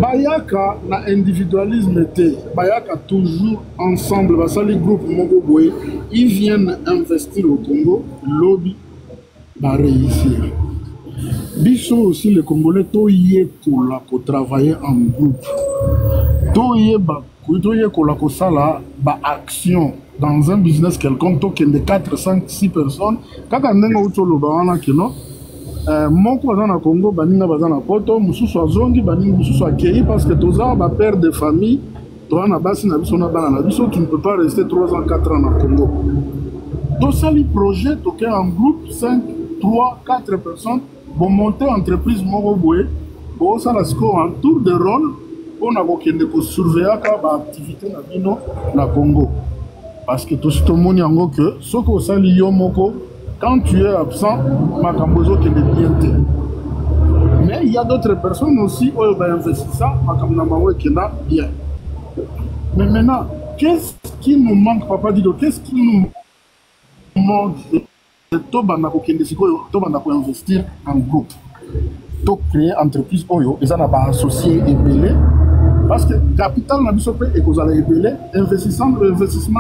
Bayaka na individualisme, Bayaka toujours ensemble, les groupes Mogoboé, ils viennent investir au Congo, lobby va réussir. Biso aussi les Congolais pour travailler en groupe. Action dans un business quelconque de 4, 5, 6 personnes. Quand on a mon cousin au Congo, baninga bazana poto, mususu azongi, baninga mususu akei parce que tous ans père de famille, toi na basi na biso na bana na biso, tu ne peux pas rester 3 ans, 4 ans au Congo. Donc ça les projets toqués en groupe 5, 3, 4 personnes. Pour monter l'entreprise Moroboué, pour ça la score en tour de rôle, pour surveiller l'activité dans le Congo. Parce que tout le monde a que ce que ça Moko, quand tu es absent, Makambozo qui est bien. Mais il y a d'autres personnes aussi qui ont investi ça, Makambozo qui est bien. Mais maintenant, qu'est-ce qui nous manque, Papa Dido? Qu'est-ce qui nous manque? Pour investir en groupe, pour créer entreprise oyo, ils ont associé et belé, Parce que capital n'a pas et que vous allez épeler, investissement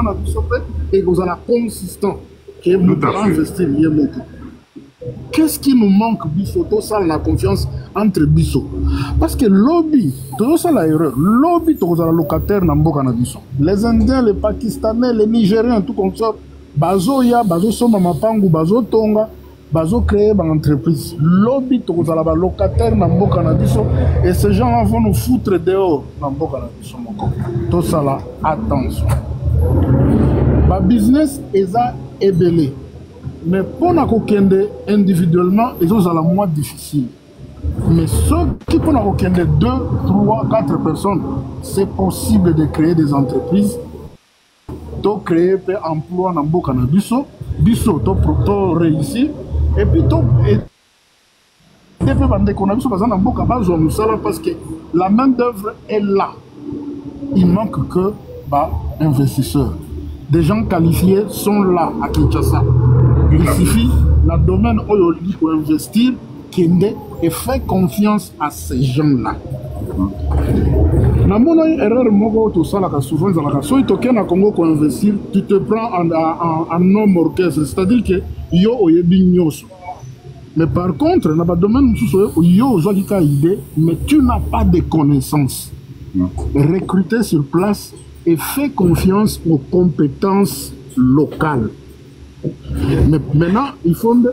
n'a pas et que vous allez consistant. Que vous allez investir. Qu'est-ce qui nous manque, Bisso? Tout ça, la confiance entre Bisso. Parce que lobby, tout ça, l'erreur. Lobby, tout ça, locataire, n'a pas Bisso. Les Indiens, les Pakistanais, les Nigériens, tout comme ça, Bazo ya, Bazo Soma Mapangu, Bazo Tonga, Bazo créer une entreprise. Lobby, tout ça, là, locataire, n'a pas Bisso. Et ces gens-là vont nous foutre dehors, n'a pas Bisso. Tout ça, là, attention. Ma business est ébélé. Mais pour nous kende individuellement, ils ont la moins difficile. Mais ceux qui peuvent nous kende 2, 3, 4 personnes, c'est possible de créer des entreprises, de créer des emplois dans le cannabis, de réussir, et puis de faire des cannabis parce que la main d'œuvre est là. Il manque que investisseurs. Des gens qualifiés sont là à Kinshasa. Il suffit, la domaine où pour investir, et faire confiance à ces gens-là. Dans mon erreur, souvent, si tu es au Congo pour investir, tu te prends en homme orchestre, c'est-à-dire que yo est. Mais par contre, dans le domaine où yo as idée, mais tu n'as pas de connaissances. Recruter sur place et fais confiance aux compétences locales. Mais maintenant, il faut que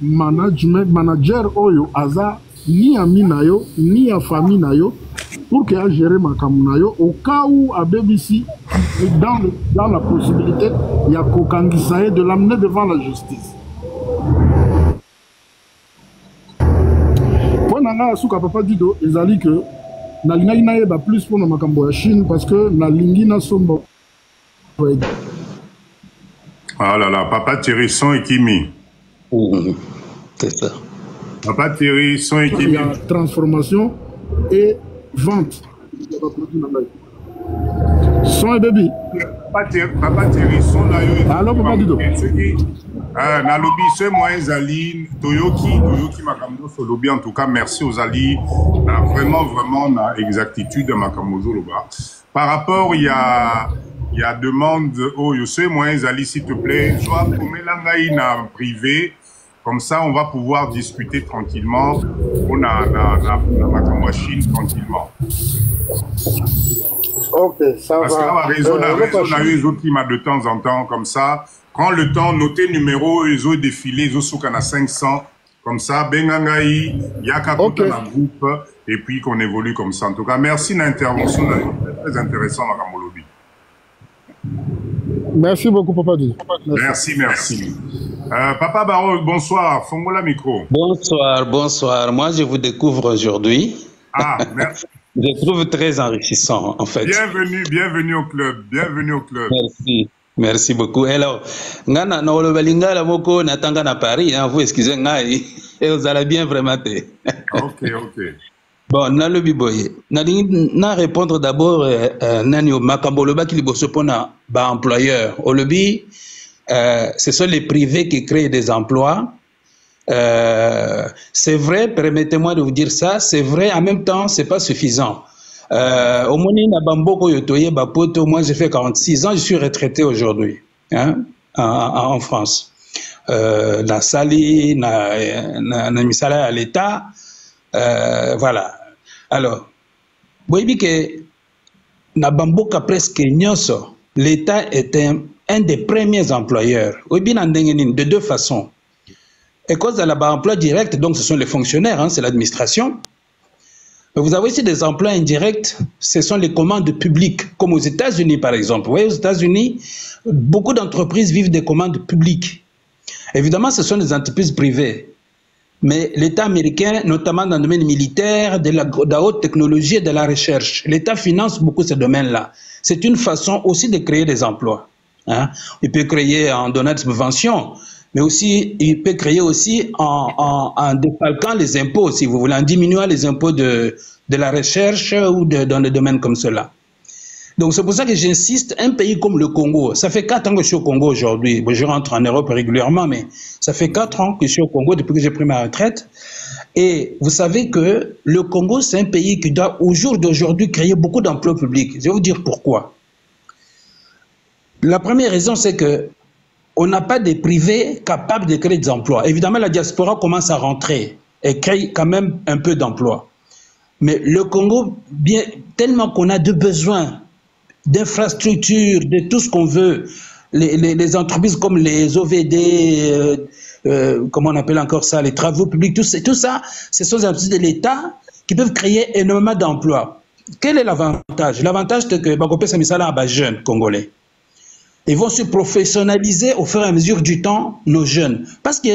le manager Oyo Aza ni ami nayo ni à famille nayo pour qu'il ait géré ma kamunayo au cas où à BBC dans la possibilité il y a Kokangisaye de l'amener devant la justice. Pour nanga suka papa dido ezali que na lingi na yeba plus pour na makambo ya Chine parce que na lingi na sombo. Ah là là, Papa Thierry son et Kimi. C'est ça. Papa Thierry son et Kimi. Il y a transformation et vente. Son et baby. Papa Thierry son là. Alors Papa Dido. Na lobby c'est moi Zali Toyoki Makambo sur lobby en tout cas merci aux Ali vraiment na exactitude de Makambo Zoloba. Par rapport il y a demande oh je sais moi Zali s'il te plaît soit pour Melangaï na privé comme ça on va pouvoir discuter tranquillement on a Makambo Chine tranquillement. Ok ça parce va. Parce que la raison on a eu les autres qui m'a de temps en temps comme ça. Prends le temps, notez numéro, ils ont défilé, ils ont soukana 500, comme ça, Bengangaï, Yaka okay. Dans le groupe, et puis qu'on évolue comme ça. En tout cas, merci de l'intervention, très intéressant, Makamolobi. Merci beaucoup, Papa Di. Merci. Papa Barol, bonsoir, Fongola micro. Bonsoir. Moi, je vous découvre aujourd'hui. Ah, merci. Je trouve très enrichissant, en fait. Bienvenue au club. Merci beaucoup. Alors, ngana na olobalinga la moko natanga na Paris, hein, vous excusez ngai, et vous allez bien vraiment. Ok. Bon, na lobi boye. Na répondre d'abord nani makambo loba ki liboso pona ba employeur. Au lobby, ce sont les privés qui créent des emplois. C'est vrai, permettez-moi de vous dire ça, c'est vrai, en même temps, c'est pas suffisant. Au Moni na Bamboko Yotoye Bapoto, moi j'ai fait 46 ans, je suis retraité aujourd'hui, hein, en France. Na Sali, na misala à l'État, voilà. Alors, vous voyez que na Bamboka presque nyoso, l'État est un des premiers employeurs. De deux façons. Et cause de l'emploi direct, donc ce sont les fonctionnaires, hein, c'est l'administration. Mais vous avez aussi des emplois indirects, ce sont les commandes publiques, comme aux États-Unis par exemple. Vous voyez, aux États-Unis, beaucoup d'entreprises vivent des commandes publiques. Évidemment, ce sont des entreprises privées. Mais l'État américain, notamment dans le domaine militaire, de la haute technologie et de la recherche, l'État finance beaucoup ces domaines-là. C'est une façon aussi de créer des emplois. Hein. Il peut créer en donnant des subventions, mais aussi, il peut créer aussi en défalquant les impôts, si vous voulez, en diminuant les impôts de la recherche ou dans des domaines comme cela. Donc c'est pour ça que j'insiste, un pays comme le Congo, ça fait 4 ans que je suis au Congo aujourd'hui, bon, je rentre en Europe régulièrement, mais ça fait 4 ans que je suis au Congo depuis que j'ai pris ma retraite, Et vous savez que le Congo, c'est un pays qui doit, au jour d'aujourd'hui, créer beaucoup d'emplois publics. Je vais vous dire pourquoi. La première raison, c'est que on n'a pas de privés capables de créer des emplois. Évidemment, la diaspora commence à rentrer et crée quand même un peu d'emplois. Mais le Congo, bien, tellement qu'on a de besoins d'infrastructures, de tout ce qu'on veut, les entreprises comme les OVD, comment on appelle encore ça, les travaux publics, tout ça, ce sont des entreprises de l'État qui peuvent créer énormément d'emplois. Quel est l'avantage? L'avantage, c'est que Bakopé Samisala a des jeunes Congolais. Ils vont se professionnaliser au fur et à mesure du temps, nos jeunes. Parce que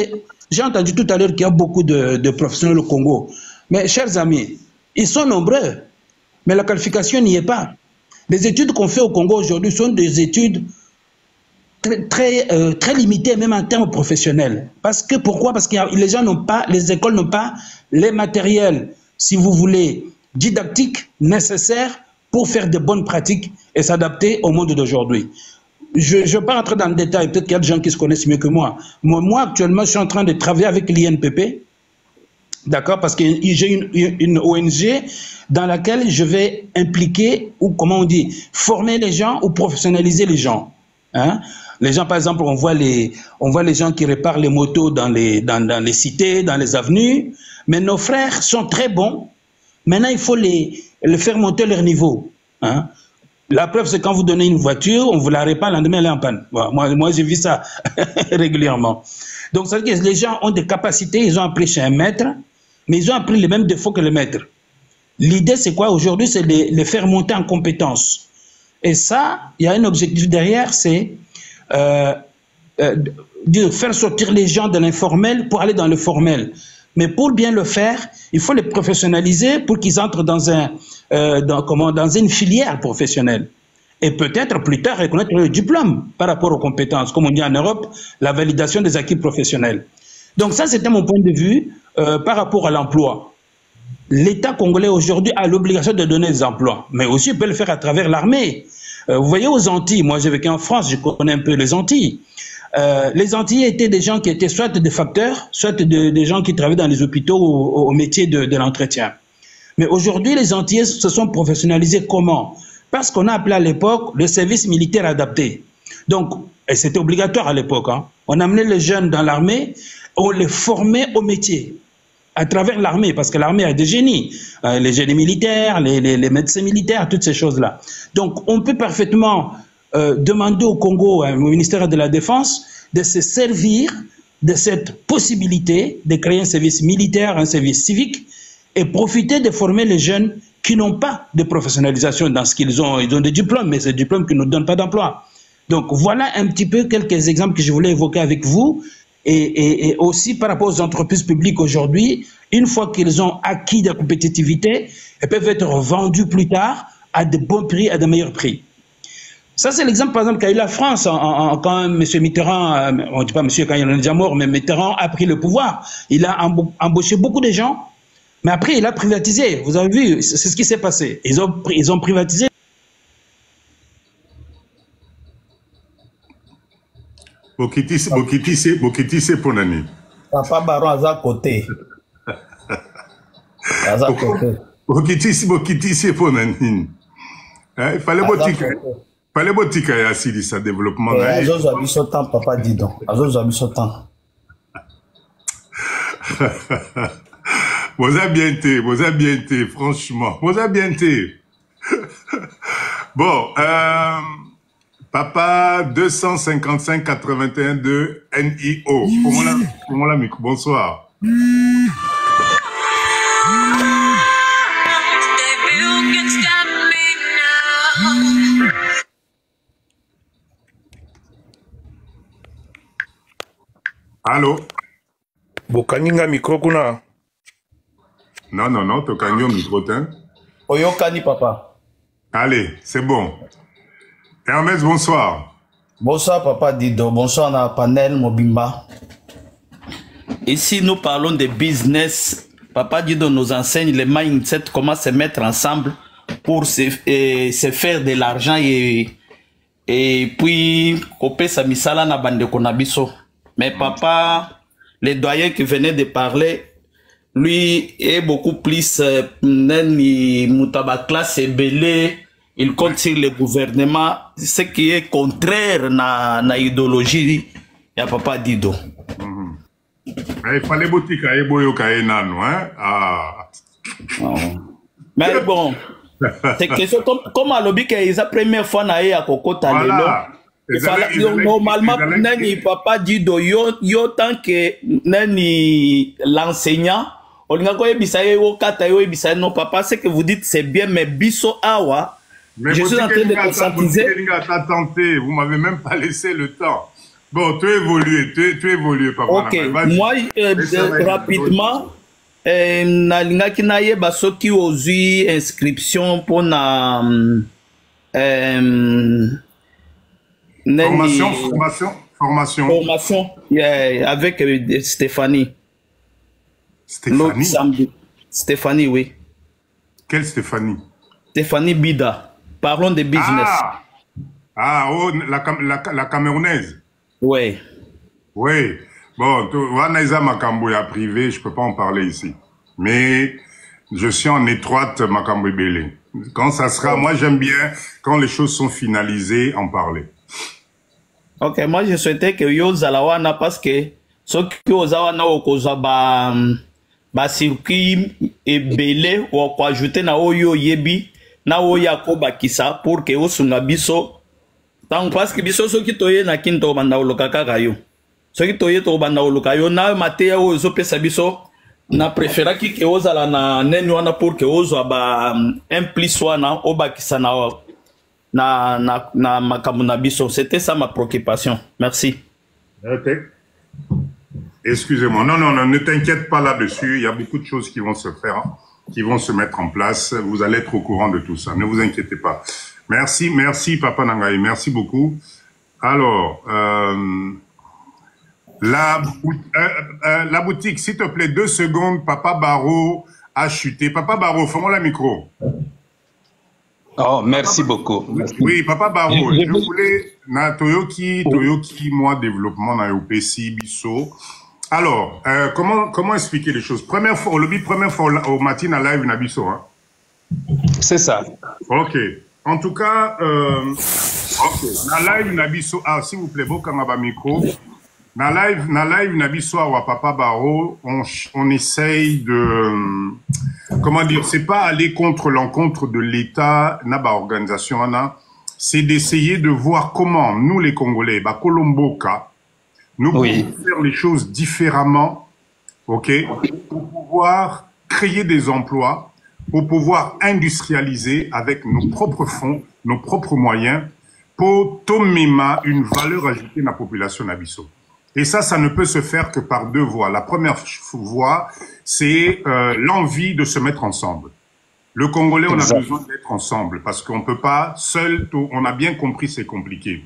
j'ai entendu tout à l'heure qu'il y a beaucoup de professionnels au Congo. Mais chers amis, ils sont nombreux, mais la qualification n'y est pas. Les études qu'on fait au Congo aujourd'hui sont des études très limitées, même en termes professionnels. Pourquoi? Parce que les gens n'ont pas, les écoles n'ont pas les matériels, si vous voulez, didactiques nécessaires pour faire de bonnes pratiques et s'adapter au monde d'aujourd'hui. Je ne vais pas rentrer dans le détail, peut-être qu'il y a des gens qui se connaissent mieux que moi. Moi, actuellement, je suis en train de travailler avec l'INPP, d'accord, parce que j'ai une ONG dans laquelle je vais impliquer, ou comment on dit, former les gens ou professionnaliser les gens. Hein? Les gens, par exemple, on voit les gens qui réparent les motos dans les cités, dans les avenues, mais nos frères sont très bons. Maintenant, il faut les faire monter leur niveau. Hein? La preuve, c'est quand vous donnez une voiture, on vous la répare, le lendemain, elle est en panne. Voilà. Moi j'ai vu ça régulièrement. Donc, ça veut dire que les gens ont des capacités, ils ont appris chez un maître, mais ils ont appris les mêmes défauts que le maître. L'idée, c'est quoi aujourd'hui? C'est de les faire monter en compétences. Et ça, il y a un objectif derrière, c'est de faire sortir les gens de l'informel pour aller dans le formel. Mais pour bien le faire, il faut les professionnaliser pour qu'ils entrent dans une filière professionnelle. Et peut-être plus tard reconnaître le diplôme par rapport aux compétences. Comme on dit en Europe, la validation des acquis professionnels. Donc ça, c'était mon point de vue par rapport à l'emploi. L'État congolais aujourd'hui a l'obligation de donner des emplois, mais aussi il peut le faire à travers l'armée. Vous voyez aux Antilles, moi j'ai vécu en France, je connais un peu les Antilles. Les Antillais étaient des gens qui étaient soit des facteurs, soit des gens qui travaillaient dans les hôpitaux au métier de l'entretien. Mais aujourd'hui, les Antillais se sont professionnalisés comment? Parce qu'on a appelé à l'époque le service militaire adapté. Donc, et c'était obligatoire à l'époque, hein. On amenait les jeunes dans l'armée, on les formait au métier, à travers l'armée, parce que l'armée a des génies, les génies militaires, les médecins militaires, toutes ces choses-là. Donc, on peut parfaitement demander au Congo, au ministère de la Défense, de se servir de cette possibilité de créer un service militaire, un service civique, et profiter de former les jeunes qui n'ont pas de professionnalisation dans ce qu'ils ont. Ils ont des diplômes, mais ces diplômes qui ne donnent pas d'emploi. Donc voilà un petit peu quelques exemples que je voulais évoquer avec vous, et aussi par rapport aux entreprises publiques aujourd'hui, une fois qu'ils ont acquis de la compétitivité, elles peuvent être vendues plus tard à de bons prix, à de meilleurs prix. Ça, c'est l'exemple, par exemple, qu'a eu la France quand M. Mitterrand, on ne dit pas monsieur quand il en est déjà mort, mais Mitterrand a pris le pouvoir. Il a embauché beaucoup de gens, mais après, il a privatisé. Vous avez vu, c'est ce qui s'est passé. Ils ont privatisé. Bokiti, c'est pour l'année. Papa Baron à côté. Bokiti, c'est pour l'année. Il fallait botika ya sili sa développement. Azozo abiso temps, papa dis donc. Azozo abiso temps. Vous avez bien été, franchement. Vous avez bien été. Bon, papa 255 81 de NIO. Comment la micro? Bonsoir. Allô? Bokaninga micro kuna. Non, tokangi au micro, hein. Oyokani, papa. Allez, c'est bon. Hermès, bonsoir. Bonsoir, papa Dido. Bonsoir, dans le panel Mobimba. Ici, nous parlons de business. Papa Dido nous enseigne le mindset, comment se mettre ensemble pour se faire de l'argent et puis, couper sa misala na bande konabiso. Mais papa, les doyens qui venaient de parler, lui est beaucoup plus nani mutaba classe belé, il compte sur le gouvernement, ce qui est contraire na idéologie ya Papa Dido. Il fallait boutique à Eboyo Kaenano, hein? Ah. Mais bon, c'est question comme à l'objet que la première fois à Kokota voilà. Normalement, nani Papa Dido yo tant que nani l'enseignant, on a quoi bisaye au kata yo bisaye non papa, c'est que vous dites c'est bien mais biso awa. Mais je suis en train de conscientiser. Vous m'avez même pas laissé le temps. Bon, tu évolues, papa. Ok, moi rapidement. Nalinga kinaye basoki ozui inscription pour na formation yeah, avec Stéphanie. Stéphanie, oui. Quelle Stéphanie? Stéphanie Bida. Parlons de business. Oh, la Camerounaise. Oui. Oui. Bon, Wanaïza Makambo est privé, je ne peux pas en parler ici. Mais je suis en étroite Makambo Belé. Quand ça sera, moi j'aime bien, quand les choses sont finalisées, en parler. Ok, moi je souhaitais que yo zalawana parce que ce que yo zalawana okoza ba circuit et belé ou quoi ajouter na oyo yebi na oya ko bakisa pour que osunga biso tant parce que biso so ki toye na kinto banda olokaka kayo. Ce qui toye to banda oluka yo na mateya ozo pesa biso na préféra ki ke ozala na neni wana pour que ozo ba implice wana obakisa na makambo na biso. C'était ça ma préoccupation. Merci. Ok. Excusez-moi. Non, ne t'inquiète pas là-dessus. Il y a beaucoup de choses qui vont se faire, qui vont se mettre en place. Vous allez être au courant de tout ça. Ne vous inquiétez pas. Merci, Papa Nangaï. Merci beaucoup. Alors, la boutique, s'il te plaît, 2 secondes. Papa Barreau a chuté. Papa Barreau, fais-moi la micro. Oh, merci beaucoup. Oui, Papa Barreau, je voulais, na Toyoki, moi, développement, na UPC, Bisso. Alors, comment expliquer les choses? Première fois au matin à live, na Bisso, hein? C'est ça. Ok. En tout cas, ok. Na live, na Bisso, s'il vous plaît, Bokangaba micro. Na live, na Bisso, à Papa Barreau, on essaye de, comment dire, c'est pas aller contre l'encontre de l'État, naba organisation, c'est d'essayer de voir comment nous, les Congolais, Kolomboka, nous pouvons faire les choses différemment, ok, pour pouvoir créer des emplois, pour pouvoir industrialiser avec nos propres fonds, nos propres moyens, pour tomema une valeur ajoutée dans la population d'Abisso. Et ça ne peut se faire que par 2 voies. La première voie, c'est l'envie de se mettre ensemble. Le Congolais, on a besoin d'être ensemble parce qu'on ne peut pas seul, on a bien compris, c'est compliqué.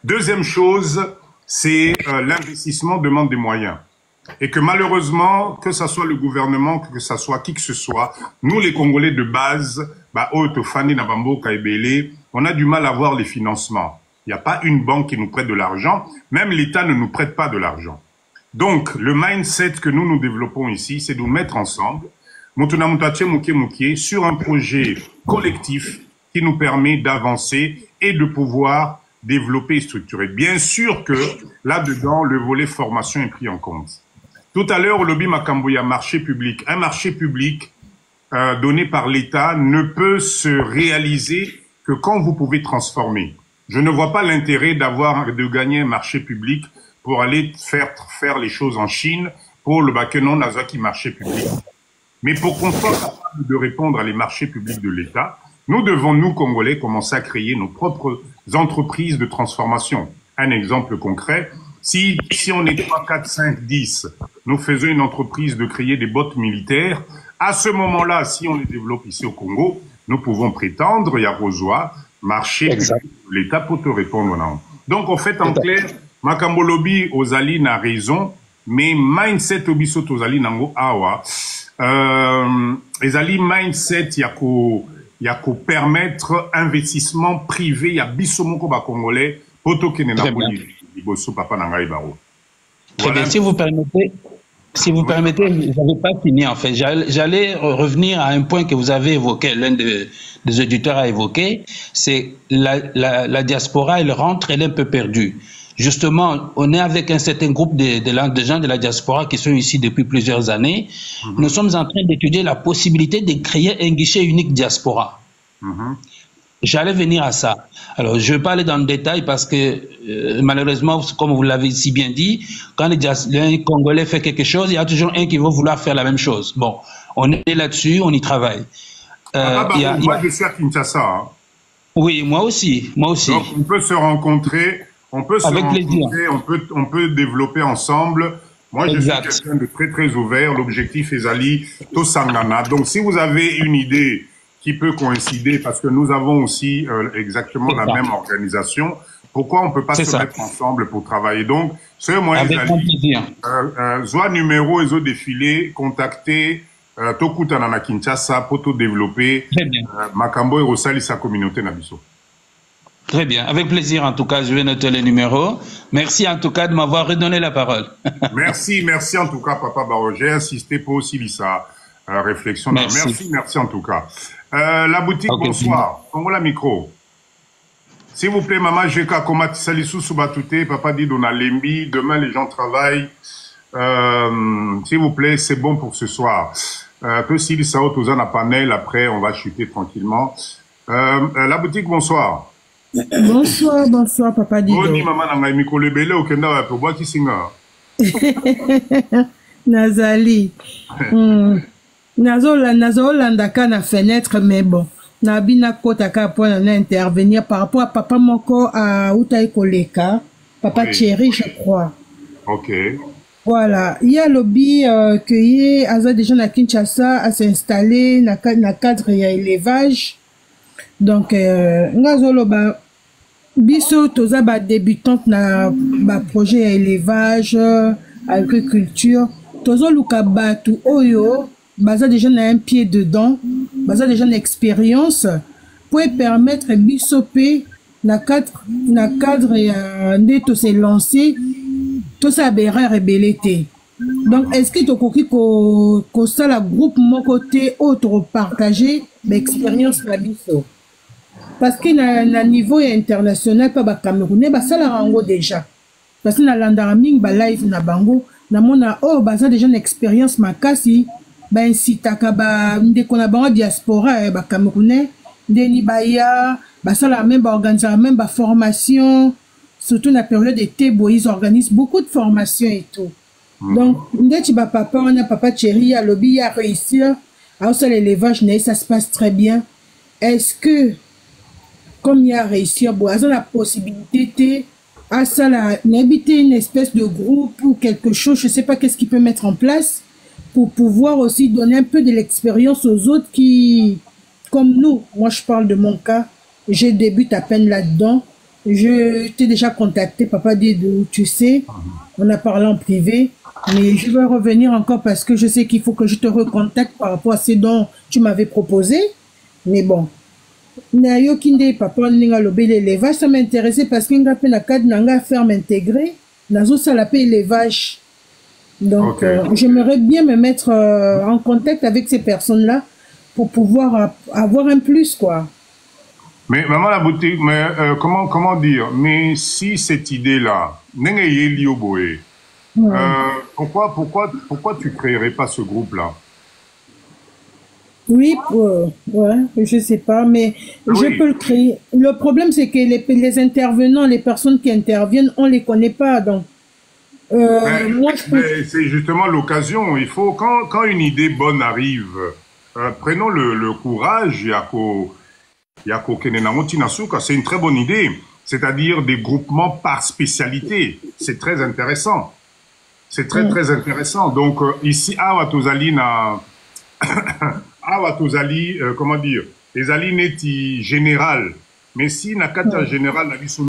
Deuxième chose, c'est l'investissement demande des moyens. Et que malheureusement, que ce soit le gouvernement, que ce soit qui que ce soit, nous les Congolais de base, on a du mal à avoir les financements. Il n'y a pas une banque qui nous prête de l'argent. Même l'État ne nous prête pas de l'argent. Donc, le mindset que nous développons ici, c'est de nous mettre ensemble sur un projet collectif qui nous permet d'avancer et de pouvoir développer et structurer. Bien sûr que là-dedans, le volet formation est pris en compte. Tout à l'heure, au lobby Makamboya, marché public. Un marché public donné par l'État ne peut se réaliser que quand vous pouvez transformer. Je ne vois pas l'intérêt de gagner un marché public pour aller faire les choses en Chine pour le Bakenon Nazaki marché public. Mais pour qu'on soit capable de répondre à les marchés publics de l'État, nous devons, nous, Congolais, commencer à créer nos propres entreprises de transformation. Un exemple concret, si on est 3, 4, 5, 10, nous faisons une entreprise de créer des bottes militaires, à ce moment-là, si on les développe ici au Congo, nous pouvons prétendre, il y a Rosoa, marché de l'État pour te répondre. Non. Donc, en fait, en clair, Makambo Lobby Ozali n'a raison, mais mindset Obiso Ozali Nango Awa, Ezali mindset yako permettre investissement privé, ya bisomoko ba Congolais, poto kene na boli, iboso papa nangai baro. Très bien, si vous permettez, Si vous permettez, je n'avais pas fini en fait. J'allais revenir à un point que vous avez évoqué, l'un des auditeurs a évoqué, c'est la diaspora, elle rentre, elle est un peu perdue. Justement, on est avec un certain groupe de gens de la diaspora qui sont ici depuis plusieurs années. Nous sommes en train d'étudier la possibilité de créer un guichet unique diaspora. J'allais venir à ça. Alors, je ne vais pas aller dans le détail parce que, malheureusement, comme vous l'avez si bien dit, quand un Congolais fait quelque chose, il y a toujours un qui va vouloir faire la même chose. Bon, on est là-dessus, on y travaille. Moi, je suis à Kinshasa. Hein. Oui, moi aussi. Donc, on peut se rencontrer, on peut développer ensemble. Moi, je suis quelqu'un de très, très ouvert. L'objectif est Zali Tosangana. Donc, si vous avez une idée qui peut coïncider, parce que nous avons aussi exactement la même organisation, pourquoi on ne peut pas se mettre ensemble pour travailler? Donc, ce moyen Zali, soit numéro et défilé, contacter Tokutana na Kinshasa pour tout développer Makambo et Rosali sa communauté Nabiso. Très bien, avec plaisir en tout cas, je vais noter les numéros. Merci en tout cas de m'avoir redonné la parole. merci en tout cas Papa Baro. J'ai insisté pour aussi sa réflexion. Merci en tout cas. La boutique, bonsoir. Comment la micro? S'il vous plaît, Maman Jeka Komati Salissou Soubatouté, Papa dit Dona Lembi, demain les gens travaillent. S'il vous plaît, c'est bon pour ce soir. Que s'il s'aote aux un panel, après on va chuter tranquillement. La boutique, bonsoir. Bonsoir, Papa Dido. Boni, Maman Nanga Miko Lebele, au Kenda, pour boire qui singer. Nazali. Nazolandaka na fenêtre, mais bon. Nabina kotaka pour intervenir par rapport à Papa Moko à Utaï Koleka. Papa Thierry, je crois. Ok. Voilà. Il y a lobby que y a déjà na Kinshasa à s'installer na cadre ya élevage. Donc, ngazoloba biso toza ba débutante na ba projet ya élevage, agriculture. Tozo luka batu oyo baza déjà na un pied dedans, baza déjà une expérience pour permettre bisope na cadre de se lancer tout ça berre rebellité. Donc est-ce que tokoki ko sala groupe mon côté autre partager l'expérience na biso parce que na niveau international pas ba Camerounais ba sala rango déjà parce que na landara ming ba live na bango na mona baza déjà une expérience makasi ben si takaba ndeko na bango diaspora ba Camerounais ndeni baya basala même ba organiser même ba formation surtout na période d'été ils organisent beaucoup de formations et tout. Donc ndeti ba papa on a Papa Thierry à lobby à réussir à ça l'élevage ça se passe très bien. Est-ce que comme il y a réussi à la possibilité à ça d'habiter une espèce de groupe ou quelque chose, je sais pas qu'est-ce qu'il peut mettre en place pour pouvoir aussi donner un peu de l'expérience aux autres qui, comme nous, moi je parle de mon cas, je débute à peine là-dedans. Je t'ai déjà contacté, Papa Dido, tu sais, on a parlé en privé, mais je vais revenir encore parce que je sais qu'il faut que je te recontacte par rapport à ce dont tu m'avais proposé, mais bon. Nayo kinde papa ninga lobé l'élevage, ça m'intéressait parce qu'il y a un cadre nanga ferme intégrée, nazo ça l'appelle élevage. Donc j'aimerais bien me mettre en contact avec ces personnes-là pour pouvoir avoir un plus quoi. Mais maman la boutique, mais comment dire, mais si cette idée-là, pourquoi tu créerais pas ce groupe-là? Oui, ouais, je sais pas, mais je peux le créer. Le problème, c'est que les intervenants, les personnes qui interviennent, on les connaît pas, donc. Moi, c'est justement l'occasion. Il faut quand une idée bonne arrive, prenons le courage. C'est une très bonne idée. C'est-à-dire des groupements par spécialité. C'est très intéressant. C'est très intéressant. Donc ici, à Watozali comment dire, les alliés neti général, mais si na kata général na biso